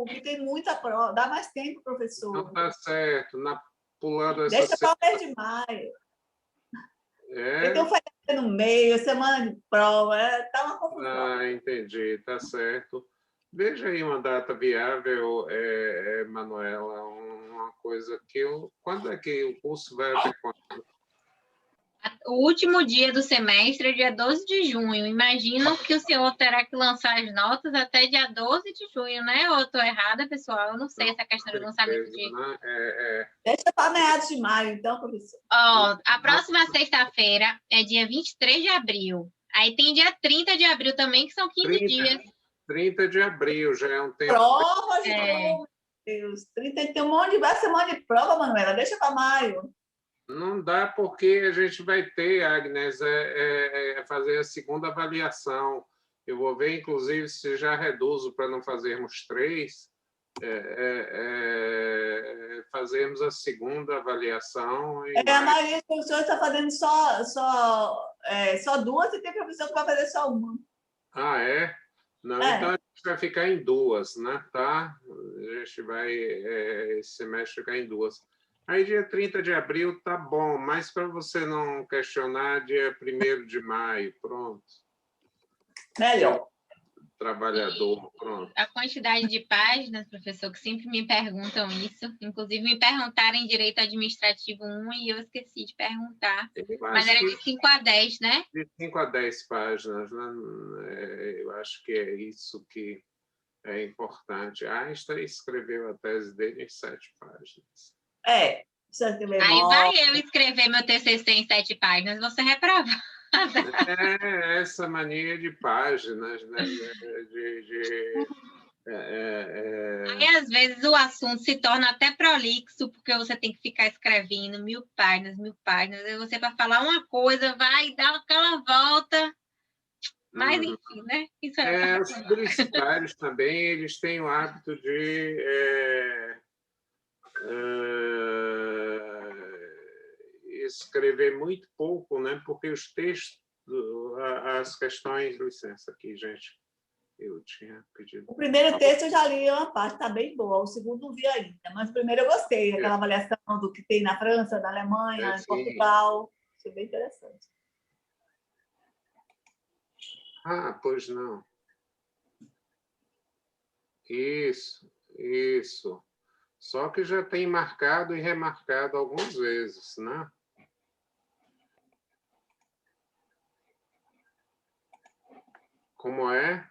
que tem muita prova. Dá mais tempo, professor. Não está certo. Pulando essa Deixa para o mês de maio. Eu tenho férias no meio, semana de prova. Está uma confusão. Ah, entendi. Está certo. Veja aí uma data viável, Manuela, uma coisa que quando é que o curso vai até quando? O último dia do semestre é dia 12 de junho. Imagino que o senhor terá que lançar as notas até dia 12 de junho, né? Ou eu estou errada, pessoal? Eu não sei essa questão de lançamento de... Né? Deixa para meados de maio, então, professor. A próxima sexta-feira é dia 23 de abril. Aí tem dia 30 de abril também, que são 15 dias. 30 de abril, já é um tempo... Prova, gente, meu Deus. 30, tem vai ser um monte de prova, Manuela. Deixa para maio. Não dá porque a gente vai ter, Agnes, fazer a segunda avaliação. Eu vou ver, inclusive, se já reduzo para não fazermos 3, fazermos a segunda avaliação. A maioria dos professores está fazendo só 2 e tem professor que vai fazer só 1. Ah, é? Não, então a gente vai ficar em 2, né? Tá? A gente vai, esse semestre, ficar em 2. Aí, dia 30 de abril, tá bom, mas para você não questionar, dia 1º de maio, pronto. Melhor. Trabalhador, pronto. A quantidade de páginas, professor, que sempre me perguntam isso, inclusive me perguntaram em Direito Administrativo 1 e eu esqueci de perguntar. Mas era de 5 a 10, né? De 5 a 10 páginas, né? Eu acho que é isso que é importante. Einstein escreveu a tese dele em 7 páginas. Precisa escrever Aí vai eu escrever meu TCC em 7 páginas, você reprova. Essa mania de páginas, né? Aí, às vezes, o assunto se torna até prolixo, porque você tem que ficar escrevendo 1000 páginas, 1000 páginas. Aí você, para falar uma coisa, vai dar aquela volta. Mas, enfim, né? Isso os publicitários também, eles têm o hábito de escrever muito pouco, né? Porque os textos, as questões... Licença aqui, gente. Eu tinha pedido... O primeiro texto eu já li uma parte, está bem boa. O segundo não vi ainda, mas o primeiro eu gostei. Aquela avaliação do que tem na França, na Alemanha, em Portugal. Achei bem interessante. Ah, pois não. Isso. Só que já tem marcado e remarcado algumas vezes, né? Como é?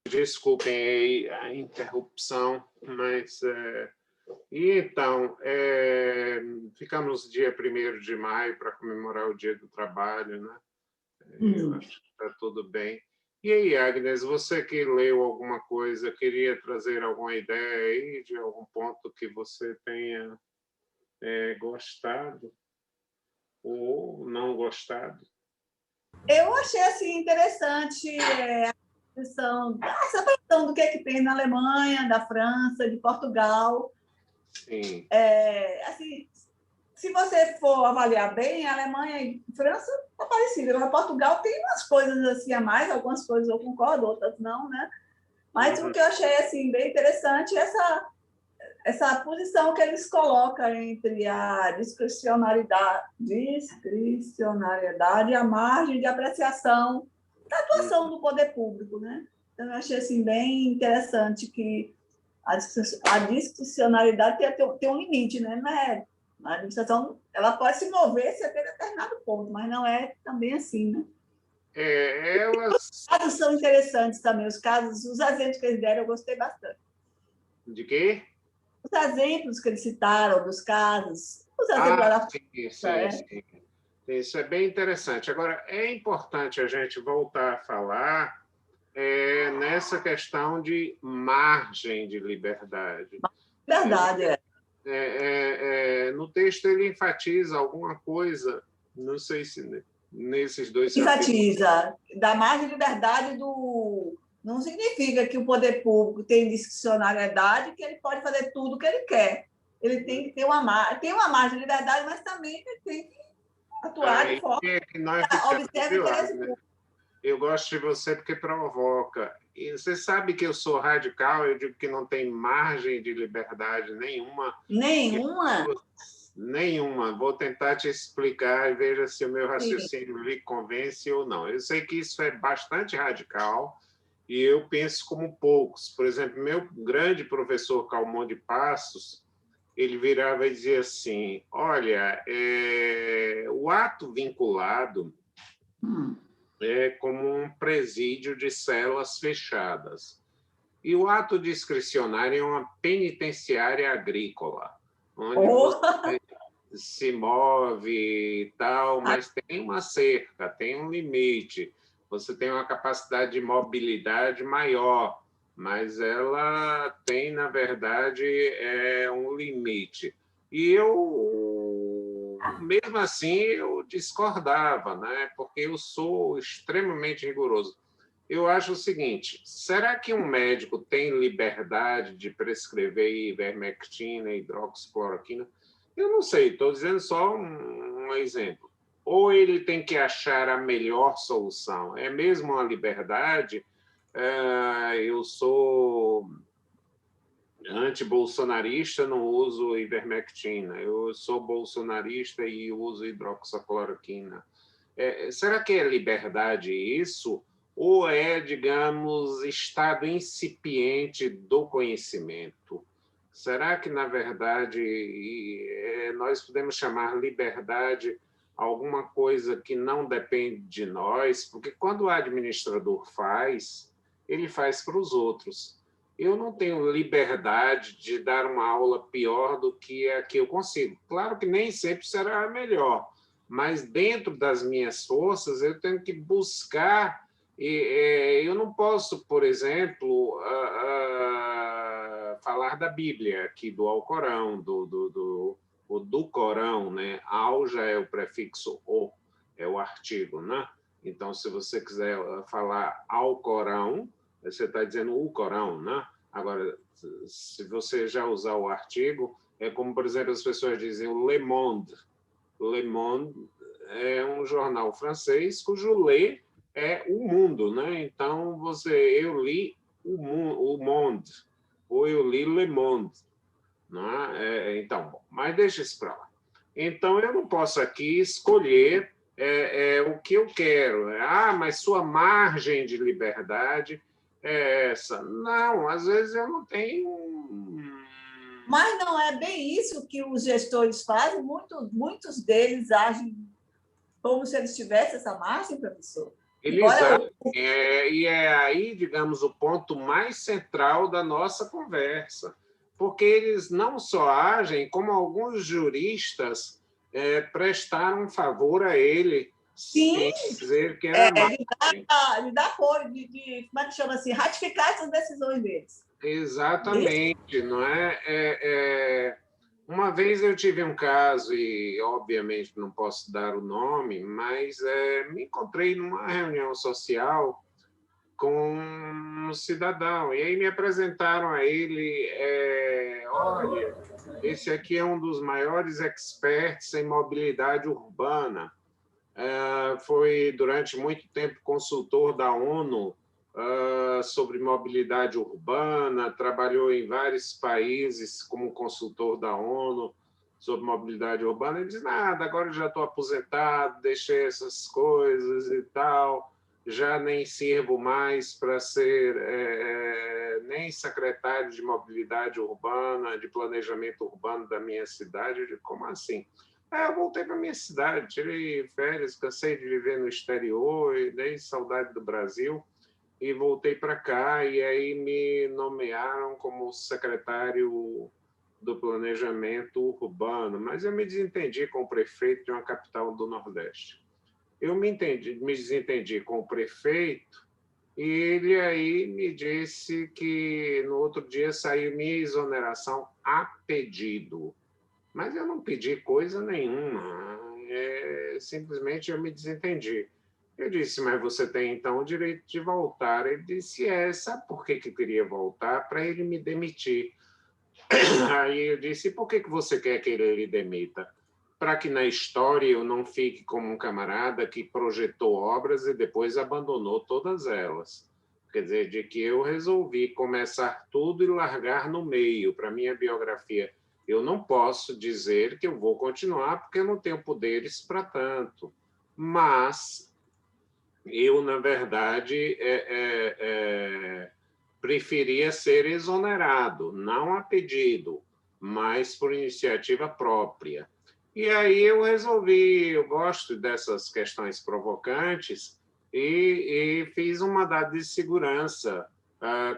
Desculpem a interrupção, mas... E então, ficamos dia 1º de maio para comemorar o Dia do Trabalho, né? Eu acho que está tudo bem. E aí, Agnes, você que leu alguma coisa, queria trazer alguma ideia aí de algum ponto que você tenha gostado ou não gostado? Eu achei assim, interessante descrição, essa avaliação do que é que tem na Alemanha, da França, de Portugal. Sim. Assim, se você for avaliar bem, a Alemanha e a França está parecida. Agora, Portugal tem umas coisas assim a mais, algumas coisas eu concordo, outras não, né? Mas o que eu achei assim, bem interessante é essa posição que eles colocam entre a discricionariedade e a margem de apreciação da atuação do poder público, né? Então, eu achei assim, bem interessante que a discricionariedade tem um limite, né? Não é, a administração ela pode se mover se até determinado ponto, mas não é também assim, né? Os casos são interessantes também, os exemplos que eles deram eu gostei bastante. De quê? Os exemplos que eles citaram dos casos, os exemplos da sim. Isso é bem interessante. Agora, é importante a gente voltar a falar nessa questão de margem de liberdade. Verdade, no texto ele enfatiza alguma coisa, não sei se nesses dois enfatiza, da margem de liberdade do... Não significa que o poder público tem discricionariedade, que ele pode fazer tudo o que ele quer. Ele tem que ter uma margem de liberdade, mas também ele tem que atuar de forma que nós ficamos, eu gosto de você porque provoca. E você sabe que eu sou radical, eu digo que não tem margem de liberdade nenhuma. Nenhuma. Vou tentar te explicar e veja se o meu raciocínio lhe convence ou não. Eu sei que isso é bastante radical e eu penso como poucos. Por exemplo, meu grande professor Calmon de Passos, ele virava e dizia assim, olha, o ato vinculado é como um presídio de celas fechadas. E o ato discricionário é uma penitenciária agrícola, onde você se move e tal, mas tem uma cerca, tem um limite. Você tem uma capacidade de mobilidade maior, mas ela tem, na verdade, um limite. E eu, mesmo assim, eu discordava, né? Porque eu sou extremamente rigoroso. Eu acho o seguinte, será que um médico tem liberdade de prescrever ivermectina, hidroxicloroquina? Eu não sei, estou dizendo só um exemplo. Ou ele tem que achar a melhor solução. É mesmo uma liberdade? Eu sou anti-bolsonarista, não uso ivermectina. Eu sou bolsonarista e uso hidroxicloroquina. Será que é liberdade isso? Ou é, digamos, estado incipiente do conhecimento? Será que, na verdade, nós podemos chamar liberdade alguma coisa que não depende de nós? Porque quando o administrador faz, ele faz para os outros. Eu não tenho liberdade de dar uma aula pior do que a que eu consigo. Claro que nem sempre será a melhor, mas dentro das minhas forças eu tenho que buscar. Eu não posso, por exemplo, falar da Bíblia, aqui do Alcorão, do Corão, né? Al já é o prefixo o, é o artigo, né? Então, se você quiser falar ao Corão, você está dizendo o Corão, né? Agora, se você já usar o artigo, é como, por exemplo, as pessoas dizem o Le Monde. Le Monde é um jornal francês cujo le é o mundo, né? Então, eu li o Monde, ou eu li Le Monde. Não é? Então, mas deixa isso para lá. Então, eu não posso aqui escolher o que eu quero. Mas sua margem de liberdade é essa. Não, às vezes eu não tenho... Mas não é bem isso que os gestores fazem? Muitos deles agem como se eles tivessem essa margem, professor? Eles agem, e é aí, digamos, o ponto mais central da nossa conversa. Porque eles não só agem, como alguns juristas prestaram um favor a ele, sim, sem dizer que era ele dá apoio, como é que chama assim, ratificar essas decisões deles. Exatamente, não é? Uma vez eu tive um caso, e obviamente não posso dar o nome, mas me encontrei numa reunião social com como cidadão. E aí me apresentaram a ele, olha, esse aqui é um dos maiores experts em mobilidade urbana. Foi durante muito tempo consultor da ONU sobre mobilidade urbana, trabalhou em vários países como consultor da ONU sobre mobilidade urbana. Ele disse, nada, agora eu já estou aposentado, deixei essas coisas e tal, já nem sirvo mais para ser nem secretário de mobilidade urbana, de planejamento urbano da minha cidade. Eu digo, como assim? Eu voltei para minha cidade, tirei férias, cansei de viver no exterior, e dei saudade do Brasil, e voltei para cá, e aí me nomearam como secretário do planejamento urbano, mas eu me desentendi com o prefeito de uma capital do Nordeste. Eu me desentendi com o prefeito, e ele aí me disse que no outro dia saiu minha exoneração a pedido. Mas eu não pedi coisa nenhuma, simplesmente eu me desentendi. Eu disse, mas você tem então o direito de voltar. Ele disse, sabe por que eu queria voltar? Para ele me demitir. Aí eu disse, por que você quer que ele lhe demita? Para que na história eu não fique como um camarada que projetou obras e depois abandonou todas elas. Quer dizer, de que eu resolvi começar tudo e largar no meio. Para minha biografia, eu não posso dizer que eu vou continuar, porque eu não tenho poderes para tanto. Mas eu, na verdade, preferia ser exonerado, não a pedido, mas por iniciativa própria. E aí eu resolvi, eu gosto dessas questões provocantes, e fiz um mandado de segurança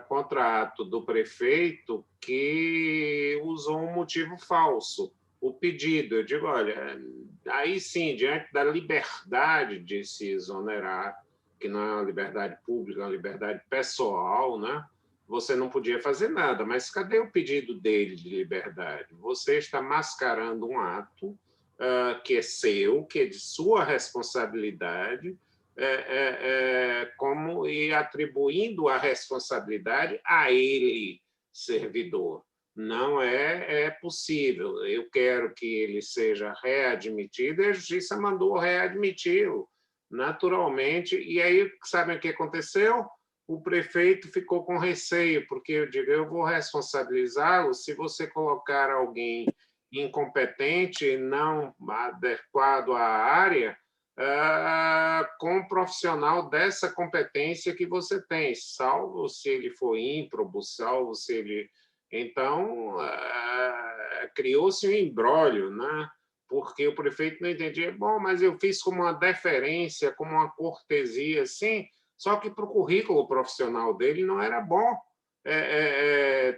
contra ato do prefeito que usou um motivo falso, o pedido. Eu digo, olha, aí sim, diante da liberdade de se exonerar, que não é uma liberdade pública, é uma liberdade pessoal, né? Você não podia fazer nada, mas cadê o pedido dele de liberdade? Você está mascarando um ato que é seu, que é de sua responsabilidade, como e atribuindo a responsabilidade a ele, servidor. Não é possível. Eu quero que ele seja readmitido, e a Justiça mandou readmiti-lo, naturalmente. E aí, sabem o que aconteceu? O prefeito ficou com receio, porque eu digo, eu vou responsabilizá-lo se você colocar alguém incompetente, não adequado à área, com um profissional dessa competência que você tem, salvo se ele for ímprobo, salvo se ele... Então, criou-se um imbróglio, né? Porque o prefeito não entendia, bom, mas eu fiz como uma deferência, como uma cortesia, sim, só que para o currículo profissional dele não era bom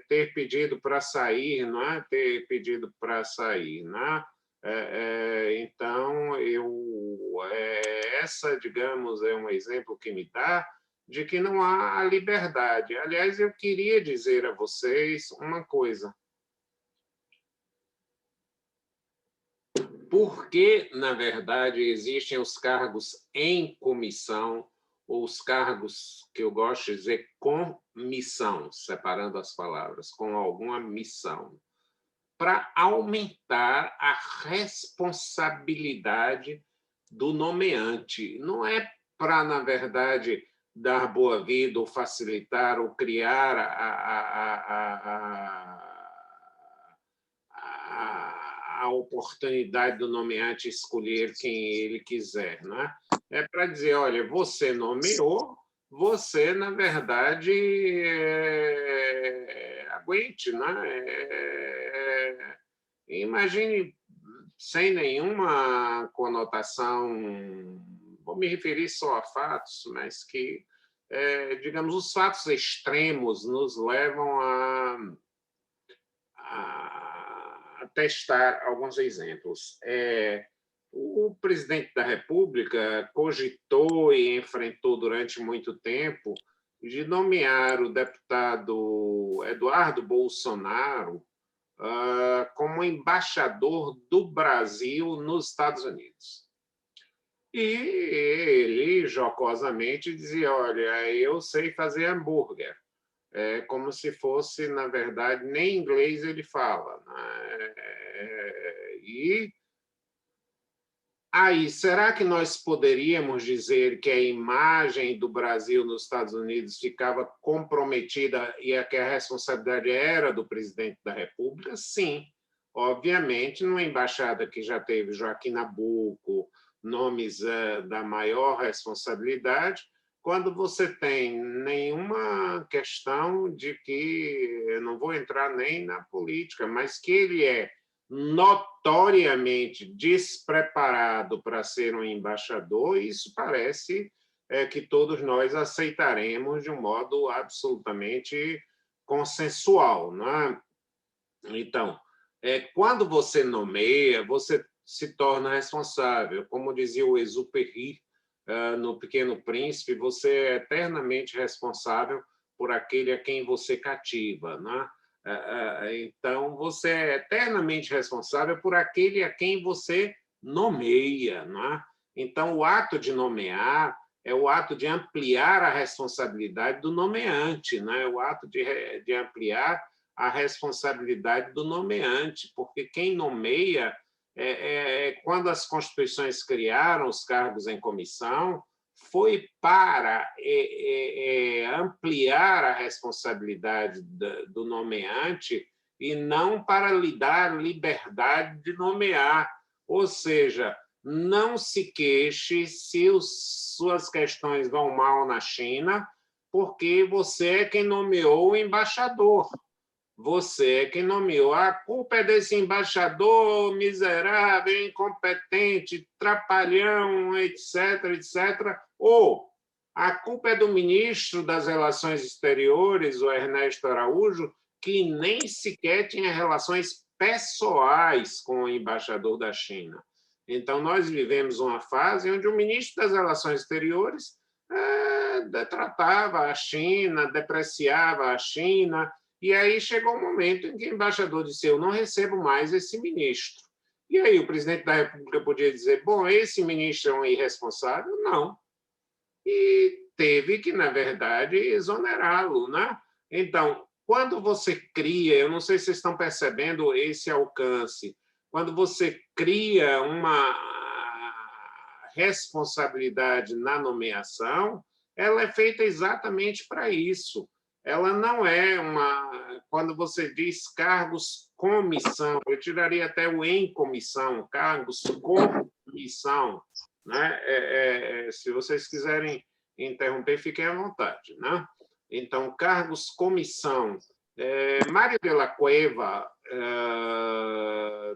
ter pedido para sair, não é? Ter pedido para sair, né? Então, essa, digamos, é um exemplo que me dá de que não há a liberdade. Aliás, eu queria dizer a vocês uma coisa. Por que, na verdade, existem os cargos em comissão, ou os cargos que eu gosto de dizer com missão, separando as palavras, com alguma missão? Para aumentar a responsabilidade do nomeante. Não é para, na verdade, dar boa-vida ou facilitar ou criar a oportunidade do nomeante escolher quem ele quiser, né? É para dizer, olha, você nomeou, você, na verdade, aguente, né? Imagine, sem nenhuma conotação, vou me referir só a fatos, mas que, digamos, os fatos extremos nos levam a testar alguns exemplos. O presidente da República cogitou e enfrentou durante muito tempo de nomear o deputado Eduardo Bolsonaro como embaixador do Brasil nos Estados Unidos. E ele, jocosamente, dizia, olha, eu sei fazer hambúrguer. É como se fosse, na verdade, nem inglês ele fala, né? E aí, será que nós poderíamos dizer que a imagem do Brasil nos Estados Unidos ficava comprometida e que a responsabilidade era do presidente da República? Sim. Obviamente, numa embaixada que já teve Joaquim Nabuco, nomes da maior responsabilidade, quando você tem nenhuma questão de que, eu não vou entrar nem na política, mas que ele é notoriamente despreparado para ser um embaixador, isso parece que todos nós aceitaremos de um modo absolutamente consensual, não é? Então, quando você nomeia, você se torna responsável. Como dizia o Exupéry no Pequeno Príncipe, você é eternamente responsável por aquele a quem você cativa, não é? Então, você é eternamente responsável por aquele a quem você nomeia. Não é? Então, o ato de nomear é o ato de ampliar a responsabilidade do nomeante, não é? O ato de ampliar a responsabilidade do nomeante, porque quem nomeia, quando as constituições criaram os cargos em comissão, foi para ampliar a responsabilidade do nomeante e não para lhe dar liberdade de nomear. Ou seja, não se queixe se suas questões vão mal na China, porque você é quem nomeou o embaixador. Você é quem nomeou. A culpa é desse embaixador miserável, incompetente, trapalhão, etc., etc. Ou a culpa é do ministro das Relações Exteriores, o Ernesto Araújo, que nem sequer tinha relações pessoais com o embaixador da China. Então, nós vivemos uma fase onde o ministro das Relações Exteriores tratava a China, depreciava a China. E aí chegou um momento em que o embaixador disse: eu não recebo mais esse ministro. E aí o presidente da República podia dizer: bom, esse ministro é um irresponsável? Não. E teve que, na verdade, exonerá-lo, né? Então, quando você cria, eu não sei se vocês estão percebendo esse alcance, quando você cria uma responsabilidade na nomeação, ela é feita exatamente para isso. Ela não é uma... Quando você diz cargos comissão, eu tiraria até o em comissão, cargos comissão, né? Se vocês quiserem interromper, fiquem à vontade, né? Então, cargos comissão. Mário de la Cueva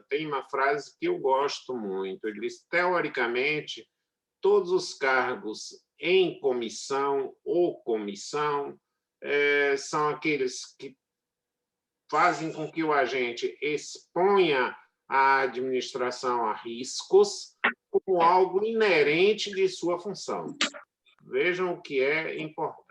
tem uma frase que eu gosto muito. Ele diz: teoricamente, todos os cargos em comissão ou comissão são aqueles que fazem com que o agente exponha a administração a riscos como algo inerente de sua função. Vejam o que é importante.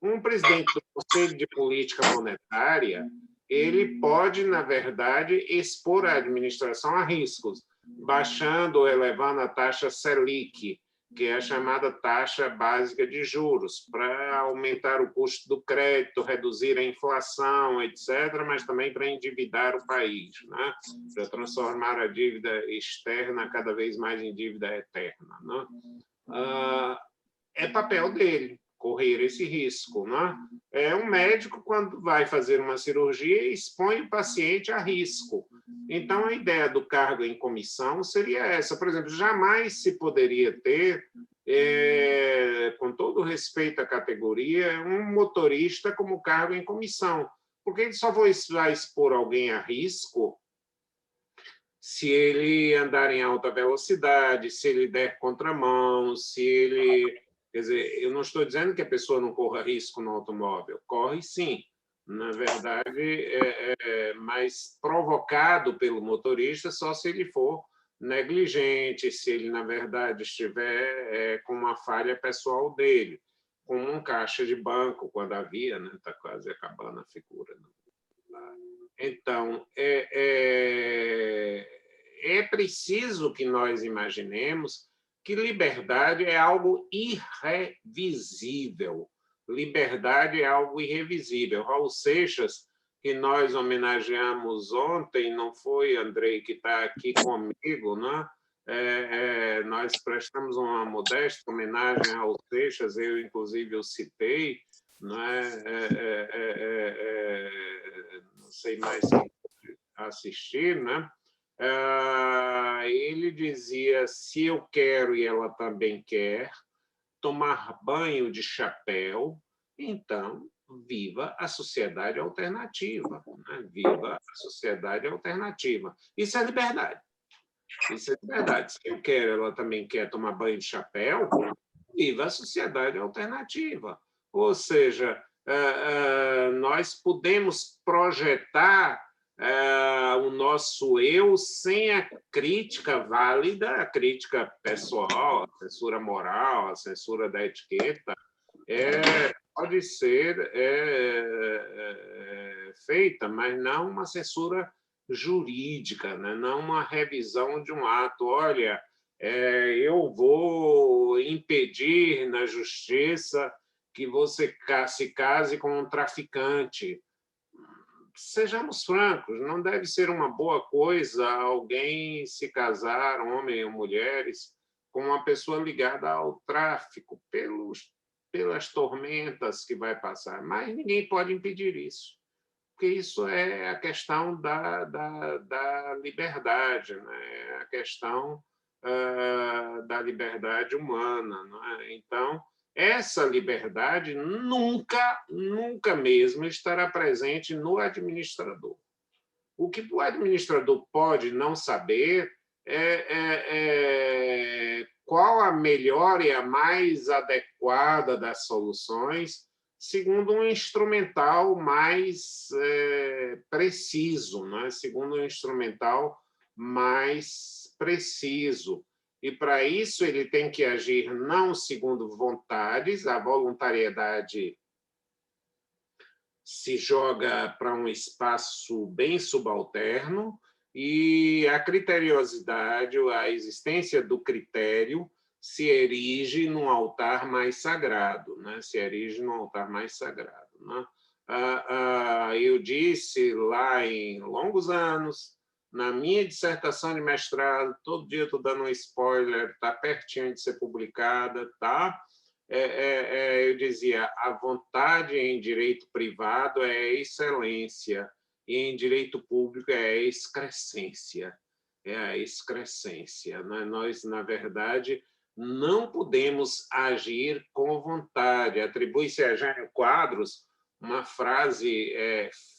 Um presidente do Conselho de Política Monetária, ele pode, na verdade, expor a administração a riscos, baixando ou elevando a taxa Selic, que é a chamada taxa básica de juros, para aumentar o custo do crédito, reduzir a inflação, etc., mas também para endividar o país, né? Para transformar a dívida externa cada vez mais em dívida eterna, né? É papel dele correr esse risco, né? Um médico, quando vai fazer uma cirurgia, expõe o paciente a risco. Então, a ideia do cargo em comissão seria essa. Por exemplo, jamais se poderia ter, com todo respeito à categoria, um motorista como cargo em comissão, porque ele só vai expor alguém a risco se ele andar em alta velocidade, se ele der contramão, se ele... Quer dizer, eu não estou dizendo que a pessoa não corra risco no automóvel. Corre, sim. Na verdade, mas provocado pelo motorista só se ele for negligente, se ele, na verdade, estiver com uma falha pessoal dele, como um caixa de banco, quando havia, né? Está quase acabando a figura. Então, é preciso que nós imaginemos que liberdade é algo irrevisível. liberdade é algo irrevisível. Raul Seixas, que nós homenageamos ontem, não foi, Andrei, que está aqui comigo, né? Nós prestamos uma modesta homenagem a Raul Seixas, eu, inclusive, o citei, não não sei mais se assistir, né? Ele dizia: se eu quero e ela também quer tomar banho de chapéu, então viva a sociedade alternativa, né? Viva a sociedade alternativa. Isso é liberdade. Isso é liberdade. Se eu quero, ela também quer tomar banho de chapéu, viva a sociedade alternativa. Ou seja, nós podemos projetar o nosso eu sem a crítica válida, a crítica pessoal, a censura moral, a censura da etiqueta, pode ser feita, mas não uma censura jurídica, né? Não uma revisão de um ato. Olha, eu vou impedir na justiça que você se case com um traficante. Sejamos francos, não deve ser uma boa coisa alguém se casar, homem ou mulheres, com uma pessoa ligada ao tráfico, pelas tormentas que vai passar. Mas ninguém pode impedir isso, porque isso é a questão da liberdade, né? É a questão da liberdade humana. Não é? Então, essa liberdade nunca mesmo estará presente no administrador. O que o administrador pode não saber qual a melhor e a mais adequada das soluções, segundo um instrumental mais preciso, né? Segundo um instrumental mais preciso. E, para isso, ele tem que agir não segundo vontades, a voluntariedade se joga para um espaço bem subalterno, e a criteriosidade, a existência do critério, se erige num altar mais sagrado, né? Se erige num altar mais sagrado, né? Eu disse lá em longos anos, na minha dissertação de mestrado, todo dia estou dando um spoiler, está pertinho de ser publicada, tá? Eu dizia: a vontade em direito privado é excelência, e em direito público é a excrescência. É a excrescência. Nós, na verdade, não podemos agir com vontade. Atribui-se a Jânio Quadros uma frase: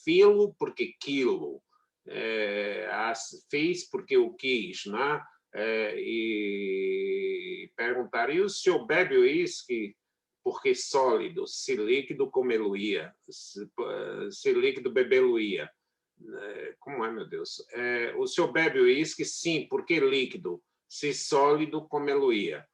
filo porque quilo, fez porque o quis, né? E perguntaram: e o senhor bebe uísque porque sólido, se líquido comeluía, se líquido bebeluía? Como é, meu Deus? O senhor bebe uísque? Sim, porque líquido, se sólido comeluía.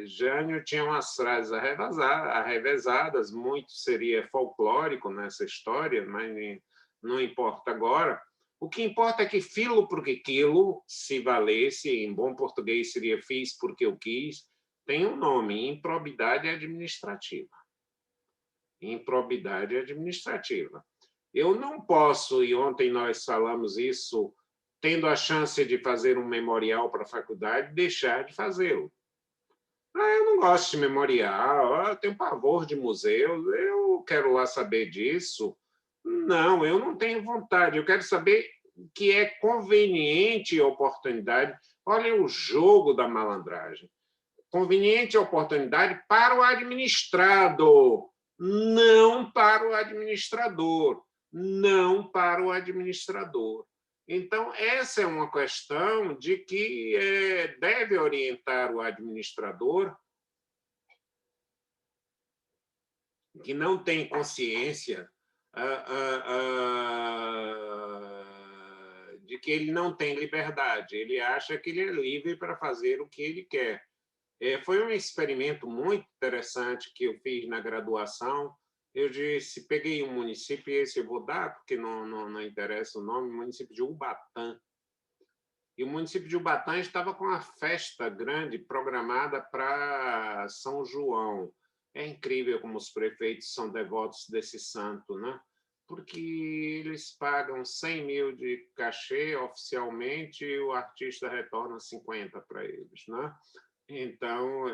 Jânio tinha umas frases arrevesadas, muito seria folclórico nessa história, mas não importa agora. O que importa é que filo porque quilo, se valesse, em bom português seria fiz porque eu quis, tem um nome: improbidade administrativa. Improbidade administrativa. Eu não posso, e ontem nós falamos isso, tendo a chance de fazer um memorial para a faculdade, deixar de fazê-lo. Eu não gosto de memorial, eu tenho pavor de museus, eu quero lá saber disso. Não, eu não tenho vontade, eu quero saber que é conveniente a oportunidade. Olha o jogo da malandragem. Conveniente a oportunidade para o administrado, não para o administrador. Não para o administrador. Então, essa é uma questão de que deve orientar o administrador, que não tem consciência de que ele não tem liberdade. Ele acha que ele é livre para fazer o que ele quer. Foi um experimento muito interessante que eu fiz na graduação. Eu disse, peguei um município, e esse eu vou dar, porque não interessa o nome, o município de Ubatã. E o município de Ubatã estava com uma festa grande programada para São João. É incrível como os prefeitos são devotos desse santo, né? Porque eles pagam 100 mil de cachê oficialmente e o artista retorna 50 para eles, né? Então,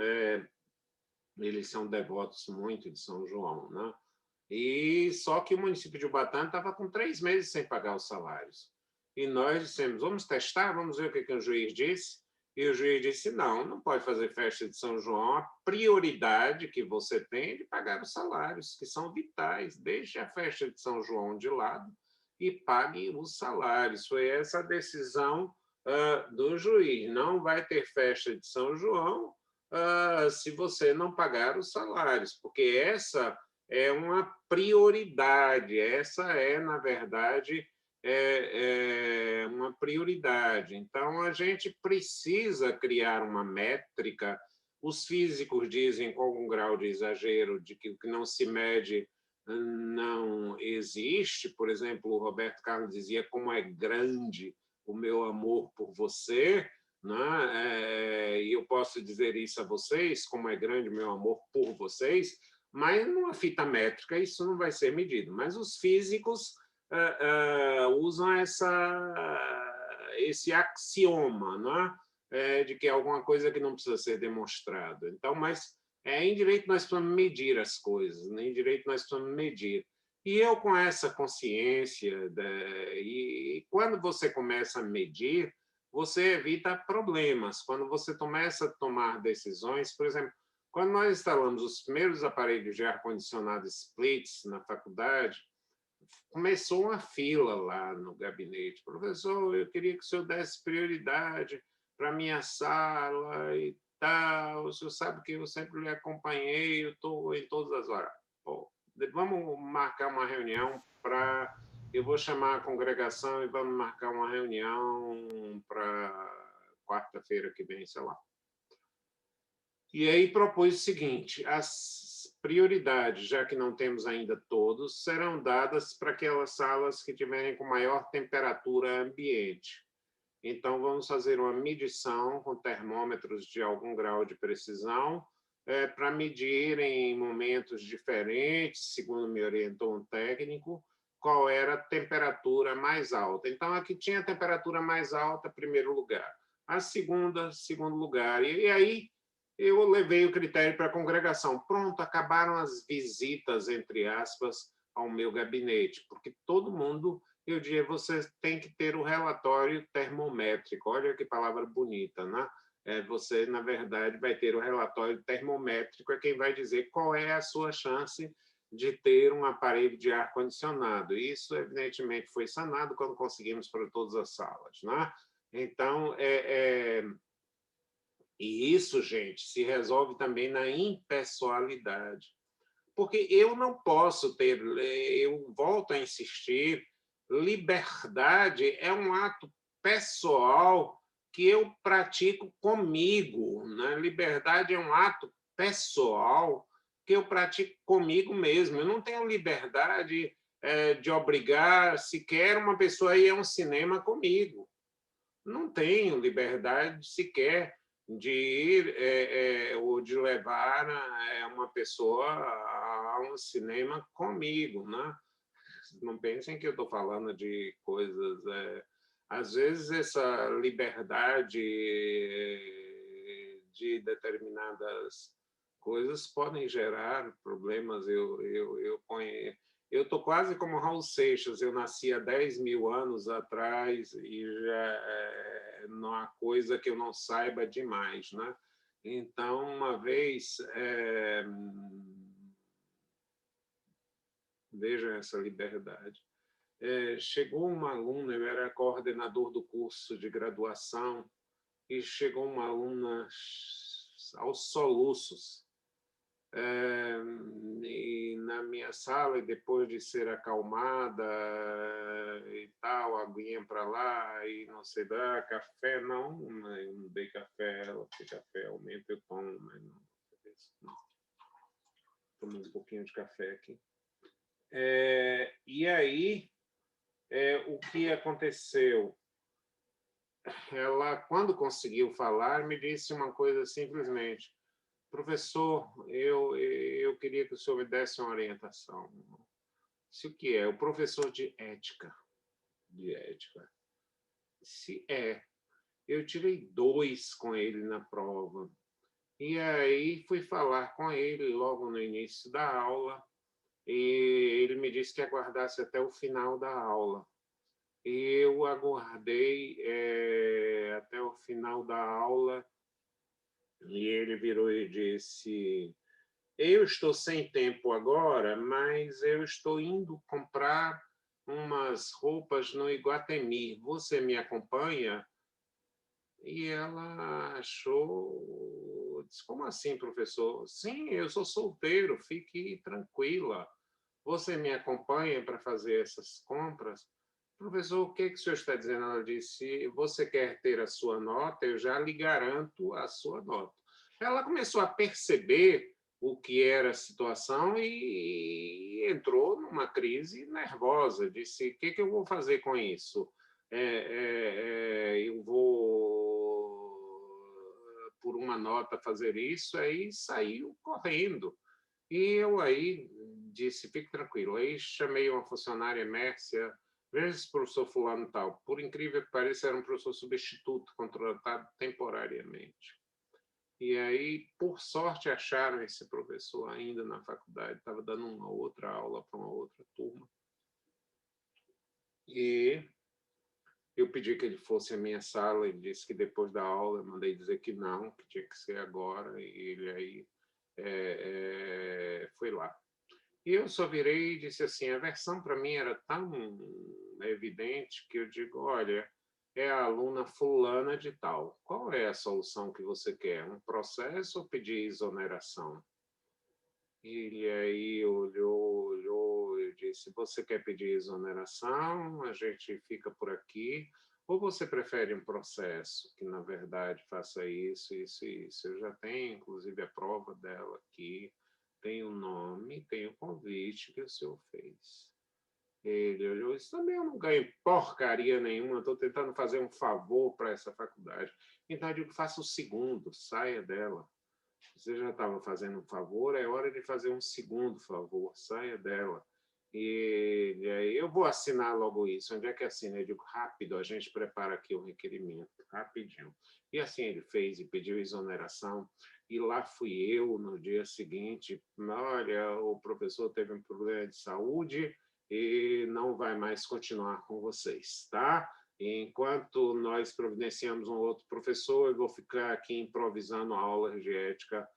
eles são devotos muito de São João, né? E só que o município de Ubatã estava com 3 meses sem pagar os salários. E nós dissemos, vamos testar, vamos ver o que o juiz disse. E o juiz disse, não pode fazer festa de São João, a prioridade que você tem é de pagar os salários, que são vitais. Deixe a festa de São João de lado e pague os salários. Foi essa a decisão do juiz. Não vai ter festa de São João se você não pagar os salários, porque essa é uma prioridade, essa é, na verdade, uma prioridade. Então, a gente precisa criar uma métrica. Os físicos dizem, com algum grau de exagero, de que o que não se mede não existe. Por exemplo, o Roberto Carlos dizia como é grande o meu amor por você, né? E eu posso dizer isso a vocês, como é grande o meu amor por vocês, mas numa fita métrica isso não vai ser medido. Mas os físicos usam esse axioma, né? De que é alguma coisa que não precisa ser demonstrada. Então, mas em direito nós precisamos medir as coisas, né? Em direito nós precisamos medir. E eu, com essa consciência, e quando você começa a medir, você evita problemas. Quando você começa a tomar decisões, por exemplo, quando nós instalamos os primeiros aparelhos de ar-condicionado splits na faculdade, começou uma fila lá no gabinete. Professor, eu queria que o senhor desse prioridade para a minha sala e tal. O senhor sabe que eu sempre lhe acompanhei, eu estou em todas as horas. Pô, vamos marcar uma reunião para... Eu vou chamar a congregação e vamos marcar uma reunião para quarta-feira que vem, sei lá. E aí propôs o seguinte, as prioridades, já que não temos ainda todos, serão dadas para aquelas salas que tiverem com maior temperatura ambiente. Então, vamos fazer uma medição com termômetros de algum grau de precisão, para medir em momentos diferentes, segundo me orientou um técnico, qual era a temperatura mais alta. Então, aqui tinha a temperatura mais alta, primeiro lugar. A segunda, segundo lugar. E aí, eu levei o critério para a congregação. Pronto, acabaram as visitas, entre aspas, ao meu gabinete, porque todo mundo, eu diria, você tem que ter o relatório termométrico. Olha que palavra bonita, né? Você, na verdade, vai ter o relatório termométrico, é quem vai dizer qual é a sua chance de ter um aparelho de ar-condicionado. Isso, evidentemente, foi sanado quando conseguimos para todas as salas, né? Então, e isso, gente, se resolve também na impessoalidade. Porque eu não posso ter, eu volto a insistir, liberdade é um ato pessoal que eu pratico comigo, né? Liberdade é um ato pessoal que eu pratico comigo mesmo. Eu não tenho liberdade de obrigar sequer uma pessoa a ir a um cinema comigo. Não tenho liberdade sequer de ir ou de levar uma pessoa a um cinema comigo, né? Não pensem que eu estou falando de coisas... às vezes, essa liberdade de determinadas coisas podem gerar problemas. Eu estou quase como Raul Seixas, eu nasci há 10 mil anos atrás e já não há coisa que eu não saiba demais, né? Então, uma vez, vejam essa liberdade, chegou uma aluna, eu era coordenador do curso de graduação, e chegou uma aluna aos soluços, e na minha sala, e depois de ser acalmada e tal, aguinha para lá, e não sei dar café, não, eu não dei café a ela, porque café aumenta, eu tomo, mas não. Tomo um pouquinho de café aqui. E aí, o que aconteceu? Ela, quando conseguiu falar, me disse uma coisa simplesmente: professor, eu queria que o senhor me desse uma orientação. Se o que é? O professor de ética. Se é. Eu tirei 2 com ele na prova. E aí fui falar com ele logo no início da aula, e ele me disse que aguardasse até o final da aula. Eu aguardei até o final da aula, e ele virou e disse: eu estou sem tempo agora, mas eu estou indo comprar umas roupas no Iguatemi. Você me acompanha? E ela achou... Disse, como assim, professor? Sim, eu sou solteiro, fique tranquila. Você me acompanha para fazer essas compras? Professor, o que o senhor está dizendo? Ela disse, você quer ter a sua nota? Eu já lhe garanto a sua nota. Ela começou a perceber o que era a situação e entrou numa crise nervosa. Disse, o que eu vou fazer com isso? Eu vou, por uma nota, fazer isso. Aí saiu correndo. E eu aí disse, fique tranquilo. Aí chamei uma funcionária, Mércia, veja esse professor fulano tal. Por incrível que pareça, era um professor substituto, contratado temporariamente. E aí, por sorte, acharam esse professor ainda na faculdade, estava dando uma outra aula para uma outra turma. E eu pedi que ele fosse à minha sala, ele disse que depois da aula, eu mandei dizer que não, que tinha que ser agora, e ele aí foi lá. E eu só virei e disse assim, a versão para mim era tão evidente que eu digo, olha, é a aluna fulana de tal. Qual é a solução que você quer? Um processo ou pedir exoneração? Ele aí olhou e disse, você quer pedir exoneração? A gente fica por aqui. Ou você prefere um processo que, na verdade, faça isso, isso e isso? Eu já tenho, inclusive, a prova dela aqui. Tem o nome, tem o convite que o senhor fez. Ele olhou e disse, também eu não ganho porcaria nenhuma, estou tentando fazer um favor para essa faculdade. Então, eu digo, faça o segundo, saia dela. Você já estava fazendo um favor, é hora de fazer um segundo favor, saia dela. E aí, eu vou assinar logo isso. Onde é que assina? Eu digo, rápido, a gente prepara aqui o requerimento, rapidinho. E assim ele fez e pediu exoneração. E lá fui eu, no dia seguinte, olha, o professor teve um problema de saúde e não vai mais continuar com vocês, tá? E enquanto nós providenciamos um outro professor, eu vou ficar aqui improvisando aulas de ética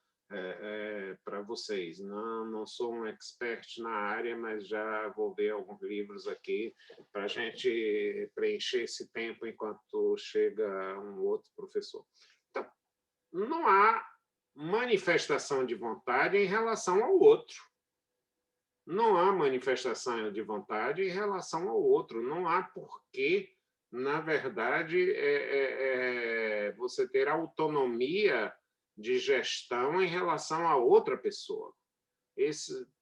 para vocês. Não sou um expert na área, mas já vou ver alguns livros aqui para a gente preencher esse tempo enquanto chega um outro professor. Então, não há manifestação de vontade em relação ao outro. Não há manifestação de vontade em relação ao outro. Não há porquê, na verdade, você ter autonomia de gestão em relação a outra pessoa.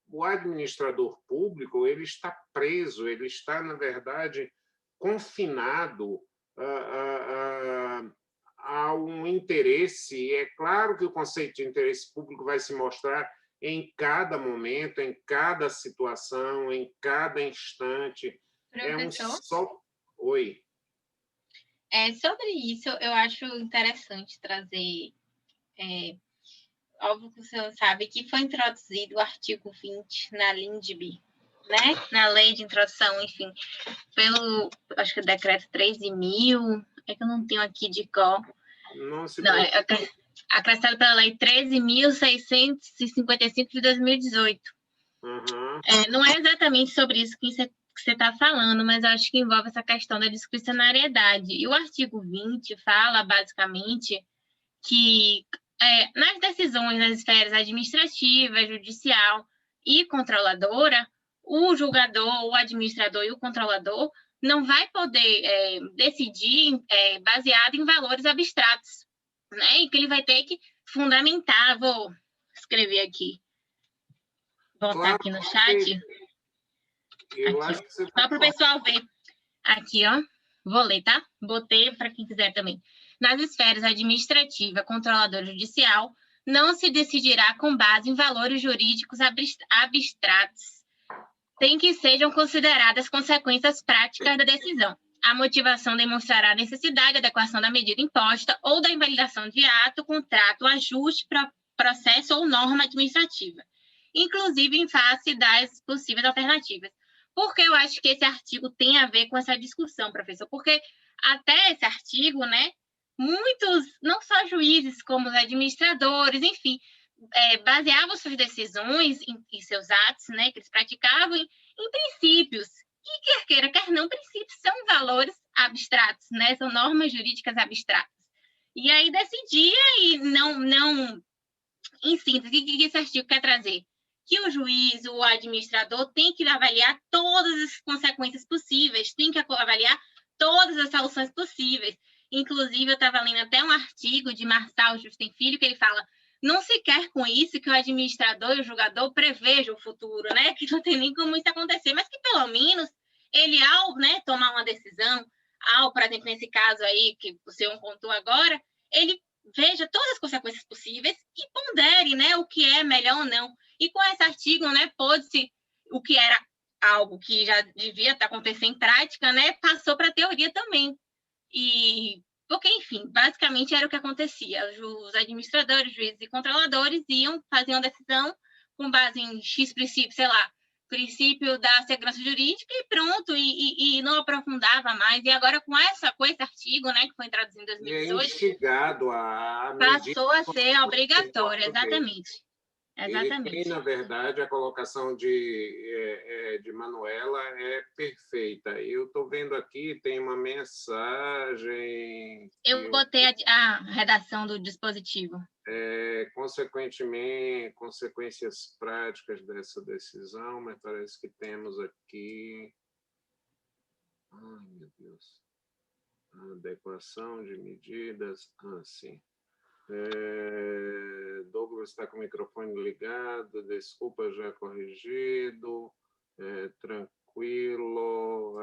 O administrador público ele está preso, ele está, na verdade, confinado a um interesse. E é claro que o conceito de interesse público vai se mostrar em cada momento, em cada situação, em cada instante. Professor? Oi. Sobre isso, eu acho interessante trazer, óbvio que o senhor sabe que foi introduzido o artigo 20 na LINDB, né? Na Lei de Introdução, enfim, acho que o decreto 13.000, é que eu não tenho aqui de qual. Não, acrescentado pela Lei 13.655 de 2018. Uhum. Não é exatamente sobre isso que você está falando, mas eu acho que envolve essa questão da discricionariedade. E o artigo 20 fala, basicamente, que nas decisões nas esferas administrativa, judicial e controladora, o julgador, o administrador e o controlador não vai poder decidir baseado em valores abstratos, né? E que ele vai ter que fundamentar. Vou escrever aqui. Botar aqui no chat. Eu acho que você só para o pessoal ver. Aqui, ó. Vou ler, tá? Botei para quem quiser também. Nas esferas administrativa, controladora judicial, não se decidirá com base em valores jurídicos abstratos, sem que sejam consideradas consequências práticas da decisão. A motivação demonstrará a necessidade de adequação da medida imposta ou da invalidação de ato, contrato, ajuste, processo ou norma administrativa, inclusive em face das possíveis alternativas. Por que eu acho que esse artigo tem a ver com essa discussão, professor? Porque até esse artigo, né, muitos, não só juízes, como os administradores, enfim, baseavam suas decisões em seus atos, né, que eles praticavam em princípios. E quer queira, quer não, princípios são valores abstratos, né, são normas jurídicas abstratas. E aí decidia e não em síntese, o que esse artigo quer trazer? Que o juiz, o administrador, tem que avaliar todas as consequências possíveis, tem que avaliar todas as soluções possíveis. Inclusive, eu estava lendo até um artigo de Marçal Justin Filho, que ele fala: não se quer com isso que o administrador e o julgador prevejam o futuro, né? Que não tem nem como isso acontecer, mas que pelo menos ele, ao, né, tomar uma decisão, por exemplo, nesse caso aí que o senhor contou agora, ele veja todas as consequências possíveis e pondere, né, o que é melhor ou não. E com esse artigo, né, pôde-se, o que era algo que já devia acontecer em prática, né, passou para a teoria também. E porque, enfim, basicamente era o que acontecia. Os administradores, juízes e controladores faziam uma decisão com base em X princípio, sei lá, princípio da segurança jurídica e pronto, e não aprofundava mais. E agora, com esse artigo, né, que foi introduzido em 2018, instigado a passou a ser obrigatório, exatamente. Ele tem, na verdade, a colocação de Manuela é perfeita. Eu estou vendo aqui, tem uma mensagem... Eu botei a redação do dispositivo. Consequentemente, consequências práticas dessa decisão, mas parece que temos aqui... Ai, meu Deus. Adequação de medidas... sim. Douglas está com o microfone ligado, desculpa, já corrigido, tranquilo,